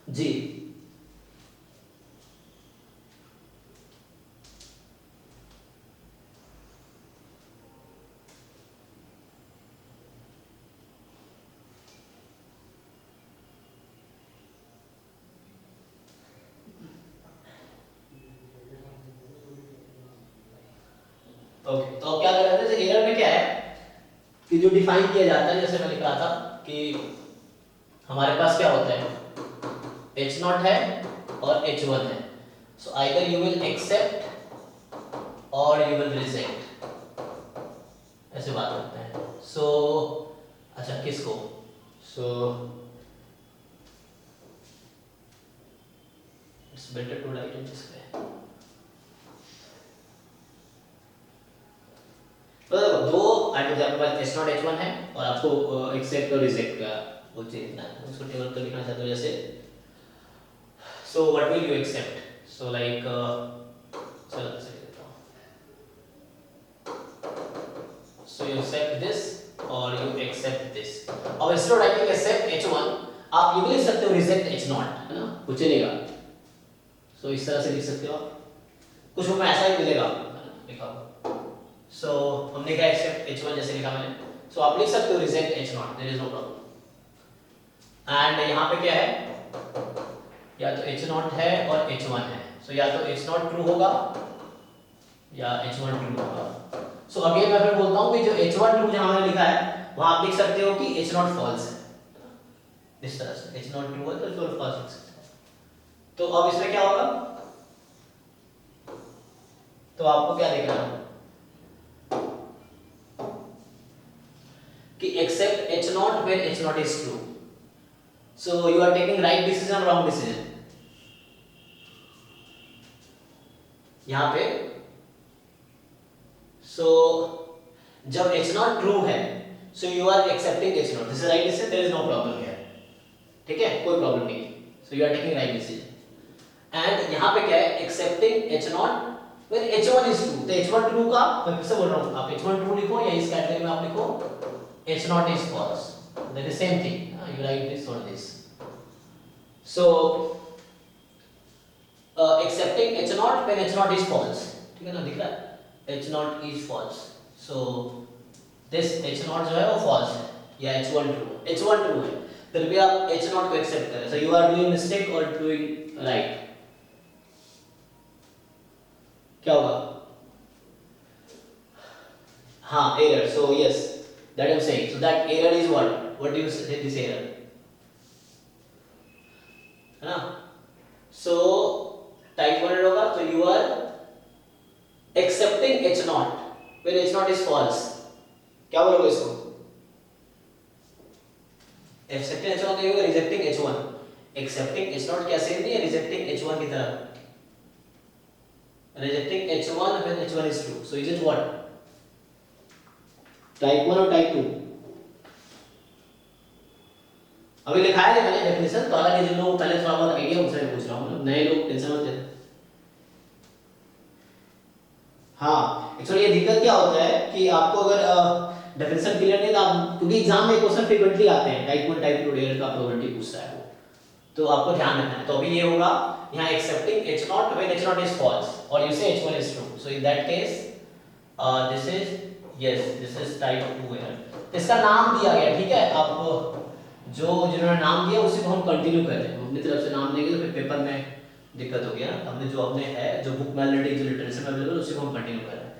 जी? ओके, तो अब क्या कर रहे थे? एरर में क्या है कि जो डिफाइन किया जाता है, जैसे मैं लिख रहा था कि हमारे पास क्या होता है, H नॉट है और H1 है. So either you will accept और यू विल रिजेक्ट, ऐसे बात करते हैं. सो अच्छा, किसको? So it's better to write in this way. तो दो H नॉट H1 है और आपको एक्सेप्ट और रिजेक्ट का वो चीज ना, उसको टेबल पर लिखना चाहते हो जैसे. So what will you accept? So like चलो ऐसे लिख देता हूं. सो यू एक्सेप्ट दिस और यू एक्सेप्ट दिस. अब instead of writing accept H1 आप ये भी लिख सकते हो रिजेक्ट H नॉट, है ना, कुछ चलेगा. सो इस तरह से लिख सकते हो आप, कुछ में ऐसा ही मिलेगा लिखा. सो हमने क्या एक्सेप्ट H1 जैसे लिखा मैंने. सो आप लिख सकते हो reject H naught, there is no problem. And यहाँ पे क्या है, या तो एच नॉट है और एच वन है, सो या तो एच नॉट ट्रू होगा या एच वन ट्रू होगा। सो अगेन मैं फिर बोलता हूँ कि जो एच वन ट्रू जहाँ मैंने लिखा है वहां आप लिख सकते हो कि एच नॉट फॉल्स है, इस तरह से एच नॉट ट्रू है तो एच नॉट फॉल्स लिख सकते हो। तो अब इसमें क्या होगा, तो आपको क्या देखना है कि accept H not when H not is true, so you are taking right decision और रॉन्ग डिसीजन। यहां पे सो जब एच नॉट ट्रू है so you are accepting H naught, this is right decision, there is no problem here, ठीक है, कोई problem नहीं, so you are taking right decision. And यहां पे क्या है, accepting H not when H one is true, तो H one true का मैं फिर से बोल रहा हूं, आप एच वन ट्रू लिखो या इस कैटेगरी में आप लिखो H not is false, that is same thing, you write this और this. So accepting H not when H not is false, ठीक है ना, दिख रहा है H not is false, so this H not जो है वो फॉल्स है या H one true, H one true है फिर भी आप एच नॉट को एक्सेप्ट करें, so you are doing mistake और डूइंग राइट, क्या होगा, हाँ error, so yes that I am saying, so that error is what do you say this error, है ना, सो टाइप 1 होगा, तो you are accepting H not when H not is false, क्या बोलोगे इसको, एक्सेप्टिंग एच नॉट तो होगा rejecting H one, accepting H naught क्या सेम नहीं है रिजेक्टिंग एच वन की तरह, rejecting h1 when h1 is true, so is it what, type 1 और type 2, अभी लिखा है मैंने डेफिनेशन, तो हालांकि जिन लोगों को पहले थोड़ा बहुत आइडिया उनसे पूछ रहा हूँ, नए लोग टेंशन मत लेना। हाँ एक्चुअली ये दिक्कत क्या होता है कि आपको अगर डेफिनेशन क्लियर नहीं था, क्योंकि एग्जाम में क्वेश्चन फ्रीक्वेंटली आते हैं टाइप 1 टाइप 2 एरर का प्रोबेबिलिटी पूछता है वो, तो आपको ध्यान रखना है। तो अभी ये होगा यहाँ accepting H not when H not is false और you say H one is true, so in that case this is yes this is type 2 error. इसका नाम दिया गया, ठीक है, आप जो जिन्होंने नाम दिया उसी को हम कंटिन्यू कर रहे हैं, अपनी तरफ से नाम देंगे तो फिर पेपर में दिक्कत होगी ना, हमने जो अपने है जो बुक में ऑलरेडी जो लिटरेचर में अवेलेबल उसी को हम कंटिन्यू कर रहे हैं,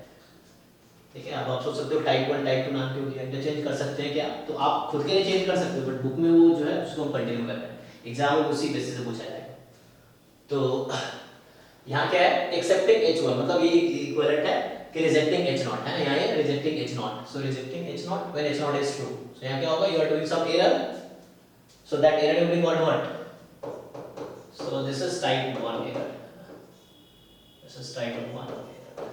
ठीक है। अब आप सोच सकते हो टाइप 1 टाइप 2 नाम क्यों दिया, इंटरचेंज कर सकते हैं क्या, तो आप खुद के लिए चेंज कर सकते हो, बट बुक में वो जो है उसको हम कंटिन्यू कर रहे हैं, एग्जाम में उसी बेसिस से पूछा जाएगा। तो यहाँ क्या है, एक्सेप्टिंग h1 मतलब ये इक्विवेलेंट है कि रिजेक्टिंग h0 है, यहाँ ये rejecting h0, so rejecting h0 when h0 is true, so यहाँ क्या होगा, you are doing some error, so that error will be called what, so this is type 1 error, this is type 1 error,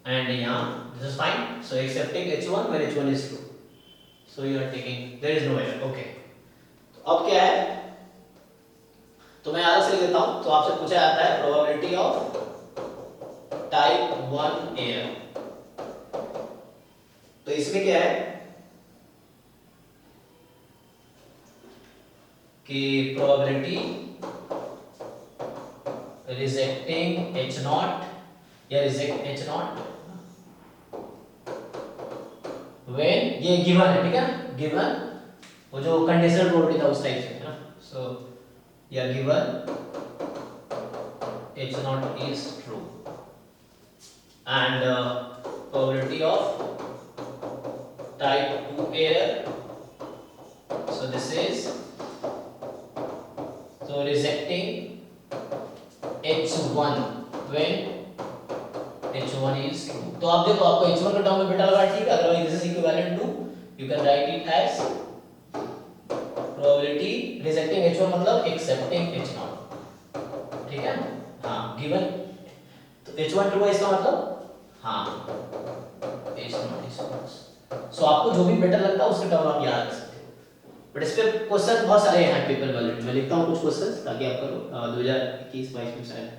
and यहाँ this is fine, so accepting h1 when h1 is true, so you are taking there is no error, okay. तो अब क्या है, तो मैं आगे से लिख देता हूं, तो आपसे पूछा जाता है प्रोबेबिलिटी ऑफ टाइप 1 एरर, तो इसमें क्या है कि प्रोबेबिलिटी रिजेक्टिंग h0 या रिजेक्ट h0 व्हेन ये गिवन है, ठीक है, गिवन वो जो कंडीशनल प्रोबेबिलिटी था उस टाइप से है ना, सो या given h0 is true and probability of type 2 error, so this is so rejecting h1 when h1 is true, तो आप देखो आपको h1 का टर्म में बेटा लगा, ठीक है, otherwise this is equivalent to you can write it as probability rejecting h1 मतलब एक्सेप्टिंग h0, ठीक है, हाँ गिवन, तो h1 ट्रू है इसका मतलब हाँ h0 इज फॉल्स, सो आपको जो भी बेटर लगता है उसके टर्म आप याद रख सकते हो, बट इस पे क्वेश्चन बहुत सारे हैं पेपर वाले, मैं लिखता हूँ कुछ क्वेश्चंस ताकि आप करो, 2021-22 में शायद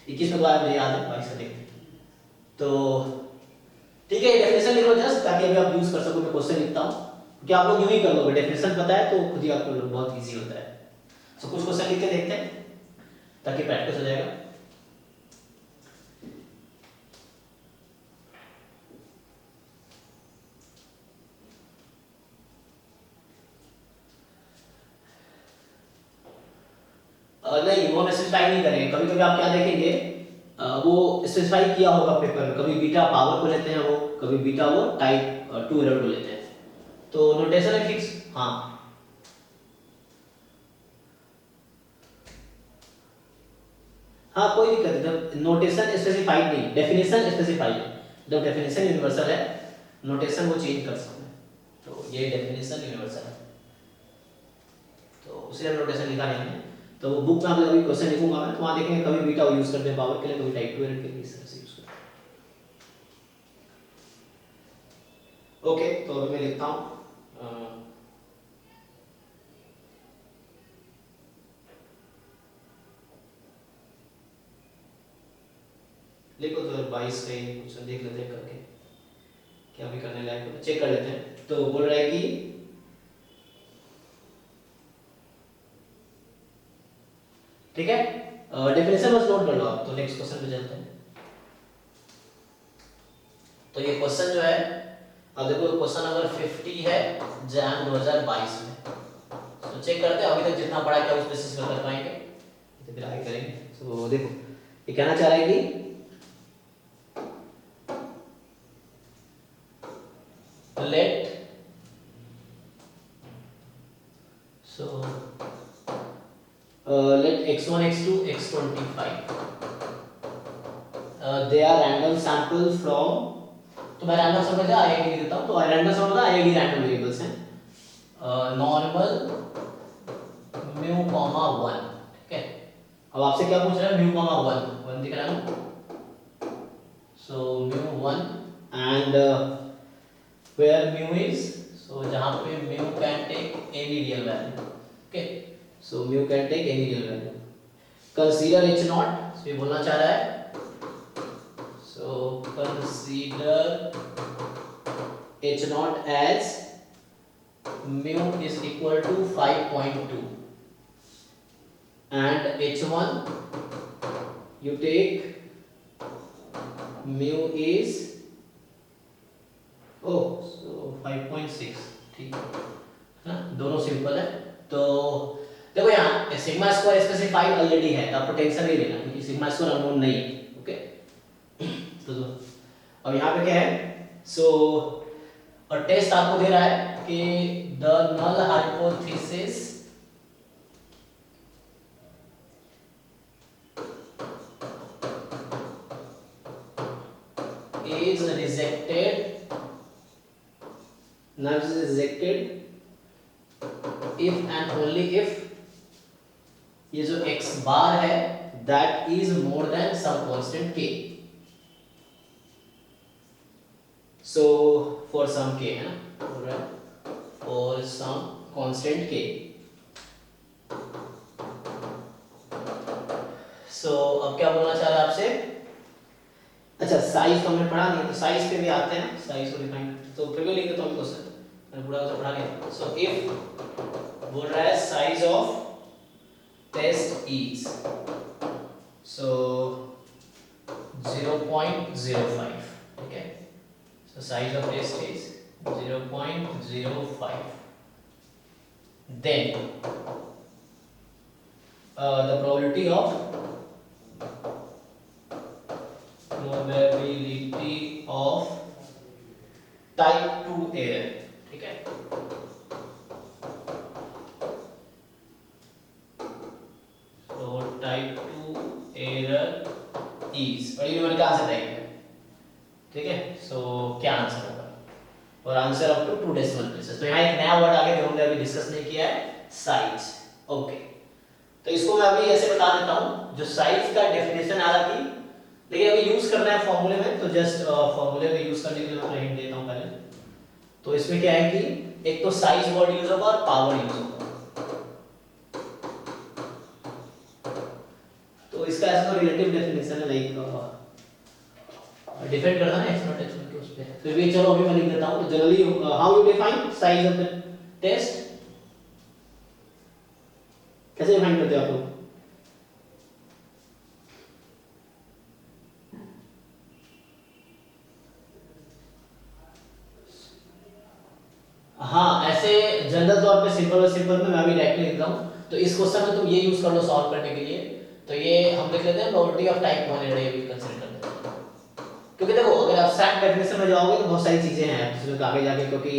21 में तो आया मुझे याद है, 22 का देखते, तो ठीक है डेफिनेशन लिखो जस्ट ताकि अभी आप यूज कर सको, मैं क्वेश्चन लिखता हूँ कि आप लोग यूं ही कर लोगे, डेफिनेशन पता है तो खुद ही आपको बहुत इजी होता है, सो कुछ क्वेश्चन लिख के देखते हैं ताकि प्रैक्टिस हो जाएगा। स्पेसिफाई नहीं करेंगे। कभी कभी आप क्या देखेंगे वो स्पेसिफाई किया होगा पेपर में, कभी बीटा पावर को लेते हैं वो, कभी बीटा वो टाइप 2 एरर को लेते हैं। तो नोटेशन है फिक्स। हाँ हाँ कोई दिक्कत नहीं, जब नोटेशन स्पेसिफाइड नहीं, डेफिनेशन स्पेसिफाइड है। जब डेफिनेशन यूनिवर्सल है, नोटेशन वो चेंज कर सकते हैं। तो ये डेफिनेशन यूनिवर्सल है, तो उसे नोटेशन लिखा नहीं है। तो वो बुक में आप अभी क्वेश्चन लिखूंगा मैं, तो वहाँ देखेंगे कभी बीटा यूज करते हैं पावर के लिए, कभी टाइप 2 एरर के लिए, इस तरह से यूज करते हैं। ओके, तो अभी मैं लिखता हूँ लिखो 2022 का ही कुछ देख लेते हैं करके, क्या भी करने लायक चेक कर लेते हैं। तो बोल रहा है कि ठीक है, डेफिनेशन बस नोट कर लो आप। तो नेक्स्ट क्वेश्चन पे चलते हैं। तो ये क्वेश्चन जो है, अब देखो क्वेश्चन नंबर 50 है जैन 2022 में। तो चेक करते हैं अभी तक जितना पढ़ा क्या उस बेसिस पर कर पाएंगे, तो फिर आगे करेंगे। तो देखो ये कहना चाह रहा है कि let let x1 x2 x25 they are random sample from, तो मैं रैंडम सैंपल का आईआईडी लिख देता हूं। तो रैंडम सैंपल का आईआईडी रैंडम वेरिएबल्स हैं नॉर्मल म्यू कॉमा 1। ठीक है, अब आपसे क्या पूछ रहा है, म्यू कॉमा 1 दिख रहा है ना, so mu 1 and where mu is, so जहां पे mu can take any real value। okay, so mu can take any real value। consider h naught, so ये बोलना चाह रहा है, so consider h naught as mu is equal to 5.2 and h1 you take mu is so 5.6। ठीक है ना, दोनों simple है। तो देखो यहाँ सिग्मा स्क्वायर स्पेसिफाइड ऑलरेडी है, तो आपको टेंशन नहीं लेना क्योंकि सिग्मा स्क्वायर अननोन नहीं है। ओके, तो अब यहाँ पे क्या है, सो और टेस्ट आपको दे रहा है कि the null hypothesis is rejected, null is rejected if and only if ये जो x बार है that is more than some constant k। so for some k है ना, for some constant k। so अब क्या बोलना चाह रहा है आपसे, अच्छा साइज तो हमने पढ़ा नहीं, तो साइज पे भी आते हैं, साइज को डिफाइन करते, तो फिर भी लिख देता हूं क्वेश्चन, मैंने पूरा पढ़ा नहीं। सो इफ बोल रहा है size of test is so 0.05। ठीक है, so size of test is 0.05, then the probability of type 2 error. ठीक है, तो टाइप 2 एरर इज, और ये मैंने कहां से टाइप है। ठीक है, सो क्या आंसर होगा, और answer up to 2 decimal places. तो यहाँ एक नया वर्ड आगे जो हमने अभी डिस्कस नहीं किया है, साइज। ओके, तो इसको मैं अभी ऐसे बता देता हूं, जो साइज का डेफिनेशन आ रहा थी, लेकिन अभी यूज करना है फॉर्मूले में, तो जस्ट फॉर्मूले में यूज करने के लिए मैं हिंट देता हूं पहले। तो इसमें क्या है कि एक तो साइज वर्ड यूज होगा और पावर यूज होगा। तो इसका ऐसा तो रिलेटिव डेफिनेशन है, लाइक डिपेंड करता है एक्सप्लोटेशन के उस पे। फिर भी चलो अभी मैं लिख देता हूं। तो generally how you define size of the test, कैसे डिफाइन करते हो आप लोग? हाँ, ऐसे जनरल तौर पे सिंपल और सिंपल में मैं भी डायरेक्टली लिखता हूँ। तो इस क्वेश्चन में तुम ये यूज कर लो सॉल्व करने के लिए, तो ये हम लिख लेते हैं प्रॉपर्टी ऑफ टाइप 1 एरर, ये भी कंसीडर करते हैं। क्योंकि देखो अगर आप एब्स्ट्रैक्ट डेफिनेशन में जाओगे तो बहुत सारी चीजें हैं जिसमें आगे जाके, क्योंकि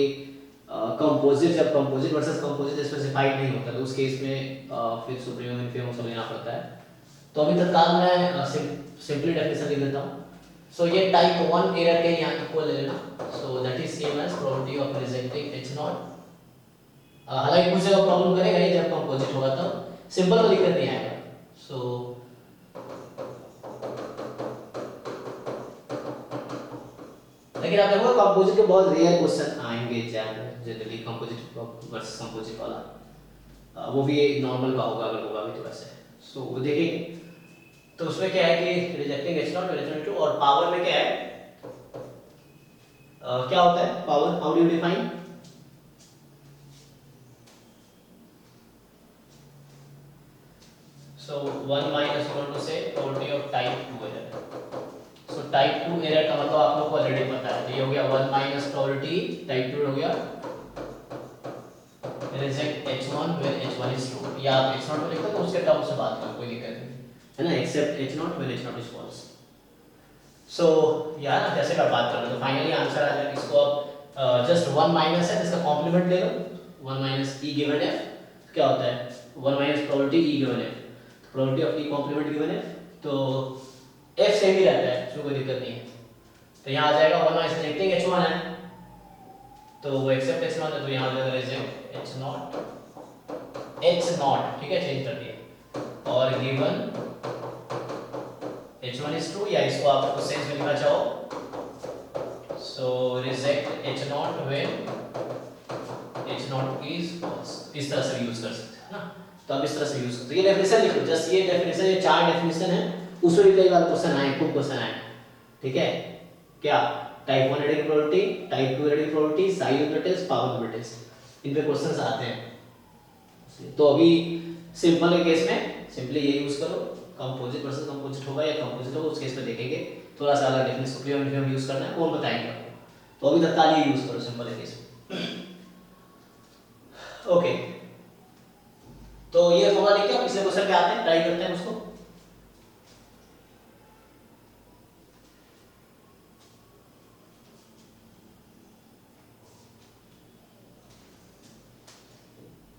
कंपोजिट जब कंपोजिट वर्सेस कंपोजिट स्पेसिफाइड नहीं होता तो उस केस में फिर सुप्रीमम इन्फीमम सब लेना पड़ता है। तो अभी तत्काल मैं सिंपली डेफिनेशन लिख देता हूँ। सो ये टाइप 1 एरर के यहाँ इक्वल ले लेना, so that is same as probability of rejecting H naught. हालांकि कुछ जगह प्रॉब्लम करेगा ये जब कंपोजिट होगा तो सिंपल तो दिक्कत नहीं आएगा। सो लेकिन आप देखो कंपोजिट के बहुत रेयर क्वेश्चन आएंगे एग्जाम में, जनरली कंपोजिट वर्सेस कंपोजिट वाला वो भी नॉर्मल का होगा अगर होगा भी तो वैसे। सो वो देखेंगे तो उसमें क्या है कि rejecting H naught related to, और पावर में क्या है क्या होता है power, how do you define? So 1 minus equal to say probability of type 2 error. So type 2 error का मतलब आप लोग को ऑलरेडी पता है, ये हो गया 1 minus probability type 2 हो गया reject h1 when h1 is true, या आप h0 को लिखो तो उसके टर्म से बात करो, कोई दिक्कत नहीं है ना, except h0 when h0 is false. So यार जैसे मैं बात कर रहा हूँ तो फाइनली आंसर आ जाएगा, इसको आप जस्ट 1 माइनस है इसका कॉम्प्लीमेंट ले लो, 1 माइनस e गिवन f क्या होता है 1 minus probability e given f, probability of e complement given है तो f सेम ही रहता है, इसमें कोई दिक्कत नहीं है। तो यहाँ आ जाएगा 1 माइनस रिजेक्टिंग h1 है तो वो एक्सेप्ट h0 है तो यहाँ आ जाएगा रिजेक्ट h0, ठीक है चेंज कर दिया, और गिवन h1 is true, या इसको आप उस सेंस में लिखना चाहो सो reject h0 when h0 is false, इस तरह से यूज कर सकते हैं ना। तो आप इस तरह से यूज करते हैं, ये डेफिनेशन लिख लो, जस्ट ये डेफिनेशन, ये चार डेफिनेशन है, उसमें भी कई बार क्वेश्चन आए, खूब क्वेश्चन आए, ठीक है क्या टाइप 1 एरर की प्रोबेबिलिटी, टाइप 2 एरर की probability, size of the test, power of the test, इन पे क्वेश्चंस आते हैं। तो अभी सिंपल के केस में सिंपली ये यूज करो, कंपोजिट वर्सेस कंपोजिट होगा या कंपोजिट होगा उस केस में देखेंगे, थोड़ा सा अलग डेफिनेशन सुप्रीमम हम यूज करना है वो बताएंगे आपको, तो अभी तत्काल ये यूज करो सिंपल के केस में। ओके तो ये फॉर्मूला लिख के पिछले क्वेश्चन पे आते हैं, ट्राई करते हैं उसको।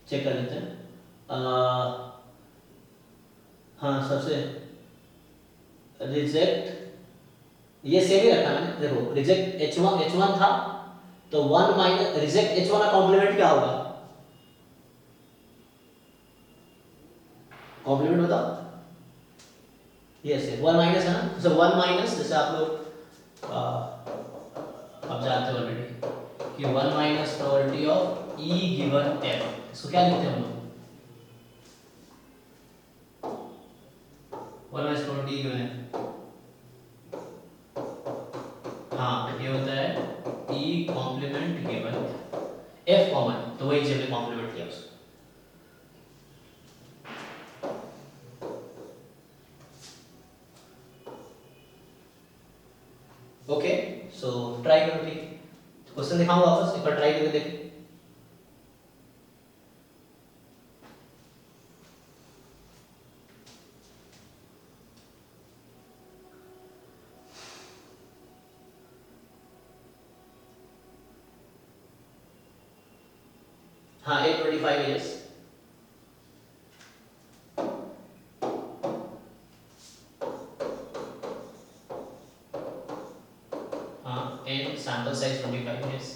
चेक कर लेते हैं। हाँ सबसे रिजेक्ट ये सेम ही रखा मैंने, देखो रिजेक्ट h1 था तो 1 माइनस रिजेक्ट h1 का कॉम्प्लीमेंट क्या होगा, कॉम्प्लीमेंट बताओ, यस 1 माइनस है ना, तो 1 माइनस जैसे आप लोग आप जानते हो ऑलरेडी कि 1 minus probability of e given f, इसको क्या लिखते हैं हम लोग 1 माइनस प्रोबेबिलिटी गिवन f, हाँ ये होता है e complement given f common, तो वही चीज कॉम्प्लीमेंट किया उसको। ओके सो ट्राई करो, ठीक क्वेश्चन दिखाऊंगा वापस, एक बार ट्राई करके देखो। हाँ 825 years, हाँ and sample size 25 years,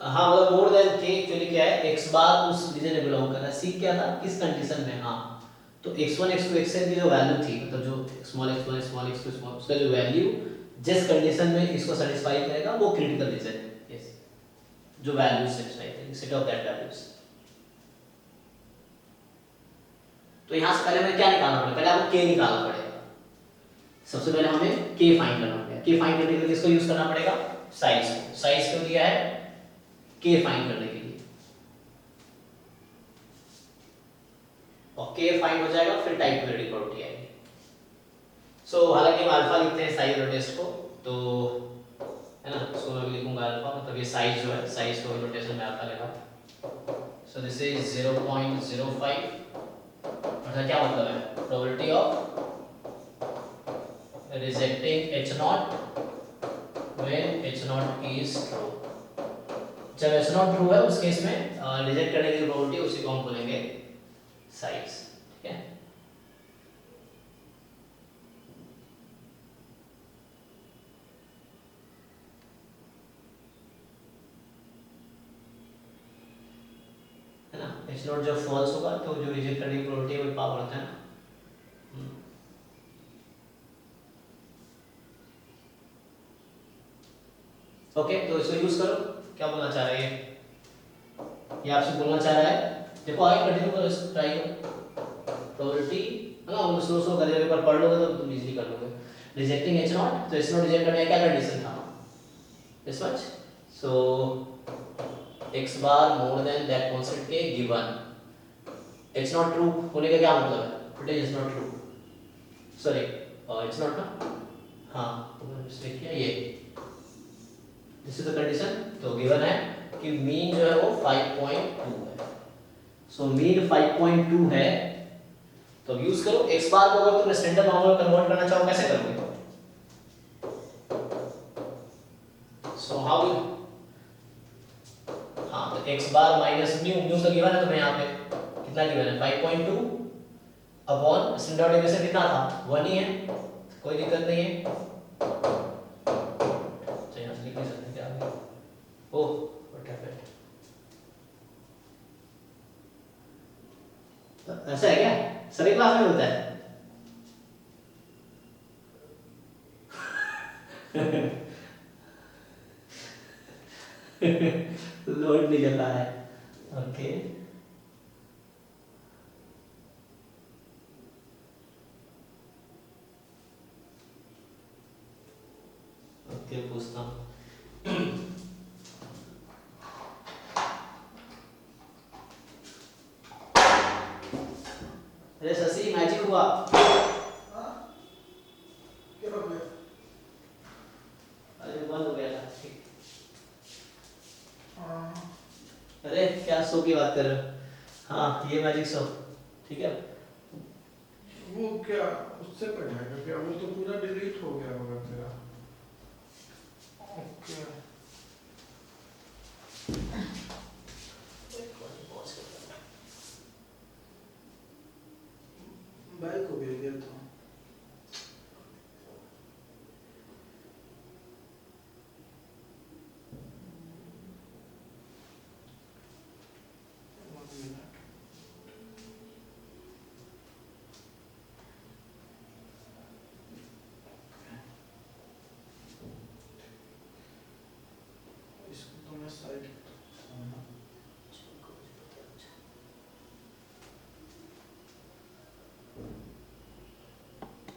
हाँ मतलब मोर देन के एक्चुअली क्या है x बार उस रीजन में बिलोंग कर रहा है, c क्या था किस कंडीशन में, हाँ तो x1 x2 xn की जो वैल्यू थी, मतलब जो small x1 small x2 small, उसका जो वैल्यू जिस कंडीशन में इसको सेटिस्फाई करेगा वो क्रिटिकल रीजन है, यस जो वैल्यू सेटिस्फाई करेगी, सेट ऑफ दैट वैल्यूज। तो यहां से पहले हमें क्या निकालना पड़ेगा, पहले आपको k निकालना पड़ेगा, सबसे पहले हमें k फाइंड करना पड़ेगा, k फाइंड करने के लिए किसको यूज करना पड़ेगा साइज को, साइज क्यों दिया है k फाइंड करने के लिए, और k फाइंड हो जाएगा फिर टाइप 2 एरर की प्रोबेबिलिटी आएगी। सो हालांकि हम अल्फा लिखते हैं साइज ऑफ टेस्ट को, तो है ना उसको मैं लिखूंगा अल्फा, मतलब ये साइज जो है, साइज को नोटेशन में आता रहेगा। सो दिस इज 0.05। मतलब क्या मतलब है, probability of rejecting H not when H not is true. जब H नॉट ट्रू है उस केस में रिजेक्ट करने की प्रोबेबिलिटी, उसी को हम बोलेंगे साइज। ठीक है, है ना। H नॉट जब फॉल्स होगा तो जो रिजेक्ट करने की प्रोबेबिलिटी है वो पावर होता है ना। ओके, तो इसको यूज करो। क्या बोलना चाह रहे हैं ये आपसे बोलना चाह रहा है। देखो आगे कंटिन्यू करो, ट्राई करो। प्रोबेबिलिटी है ना, वो स्लो कर एक बार पढ़ लोगे तो तुम इजीली कर लोगे। रिजेक्टिंग H नॉट, तो H नॉट रिजेक्ट करने का क्या कंडीशन था, this much. So x bar more than that constant के गिवन H नॉट ट्रू होने का क्या मतलब है, it is not true, sorry H not ना, हाँ तो मैंने मिस्टेक किया, ये दिस इज द कंडीशन। तो गिवन है कि मीन जो है वो 5.2 है। सो मीन 5.2 है, तो यूज करो। x बार को अगर तुम स्टैंडर्ड नॉर्मल कन्वर्ट करना चाहो कैसे करोगे, सो हाउ, हाँ तो x बार माइनस म्यू, म्यू तो गिवन है तुम्हें यहाँ पे, कितना गिवन है 5.2 अपॉन स्टैंडर्ड डेविएशन कितना था 1 ही है, कोई दिक्कत नहीं है। तो यहाँ से लिख नहीं सकते क्या, ओह व्हाट हैपेंड, ऐसा है क्या, सभी क्लास में होता है। लोड नहीं चल रहा है, ओके ओके पूछता हूँ। अरे शशि मैजिक हुआ, अरे बंद हो गया था, ठीक। अरे क्या शो की बात कर रहे हो, हाँ ये मैजिक शो, ठीक है। वो क्या उससे पढ़ाएगा क्या, वो तो पूरा डिलीट हो गया होगा तेरा। ओके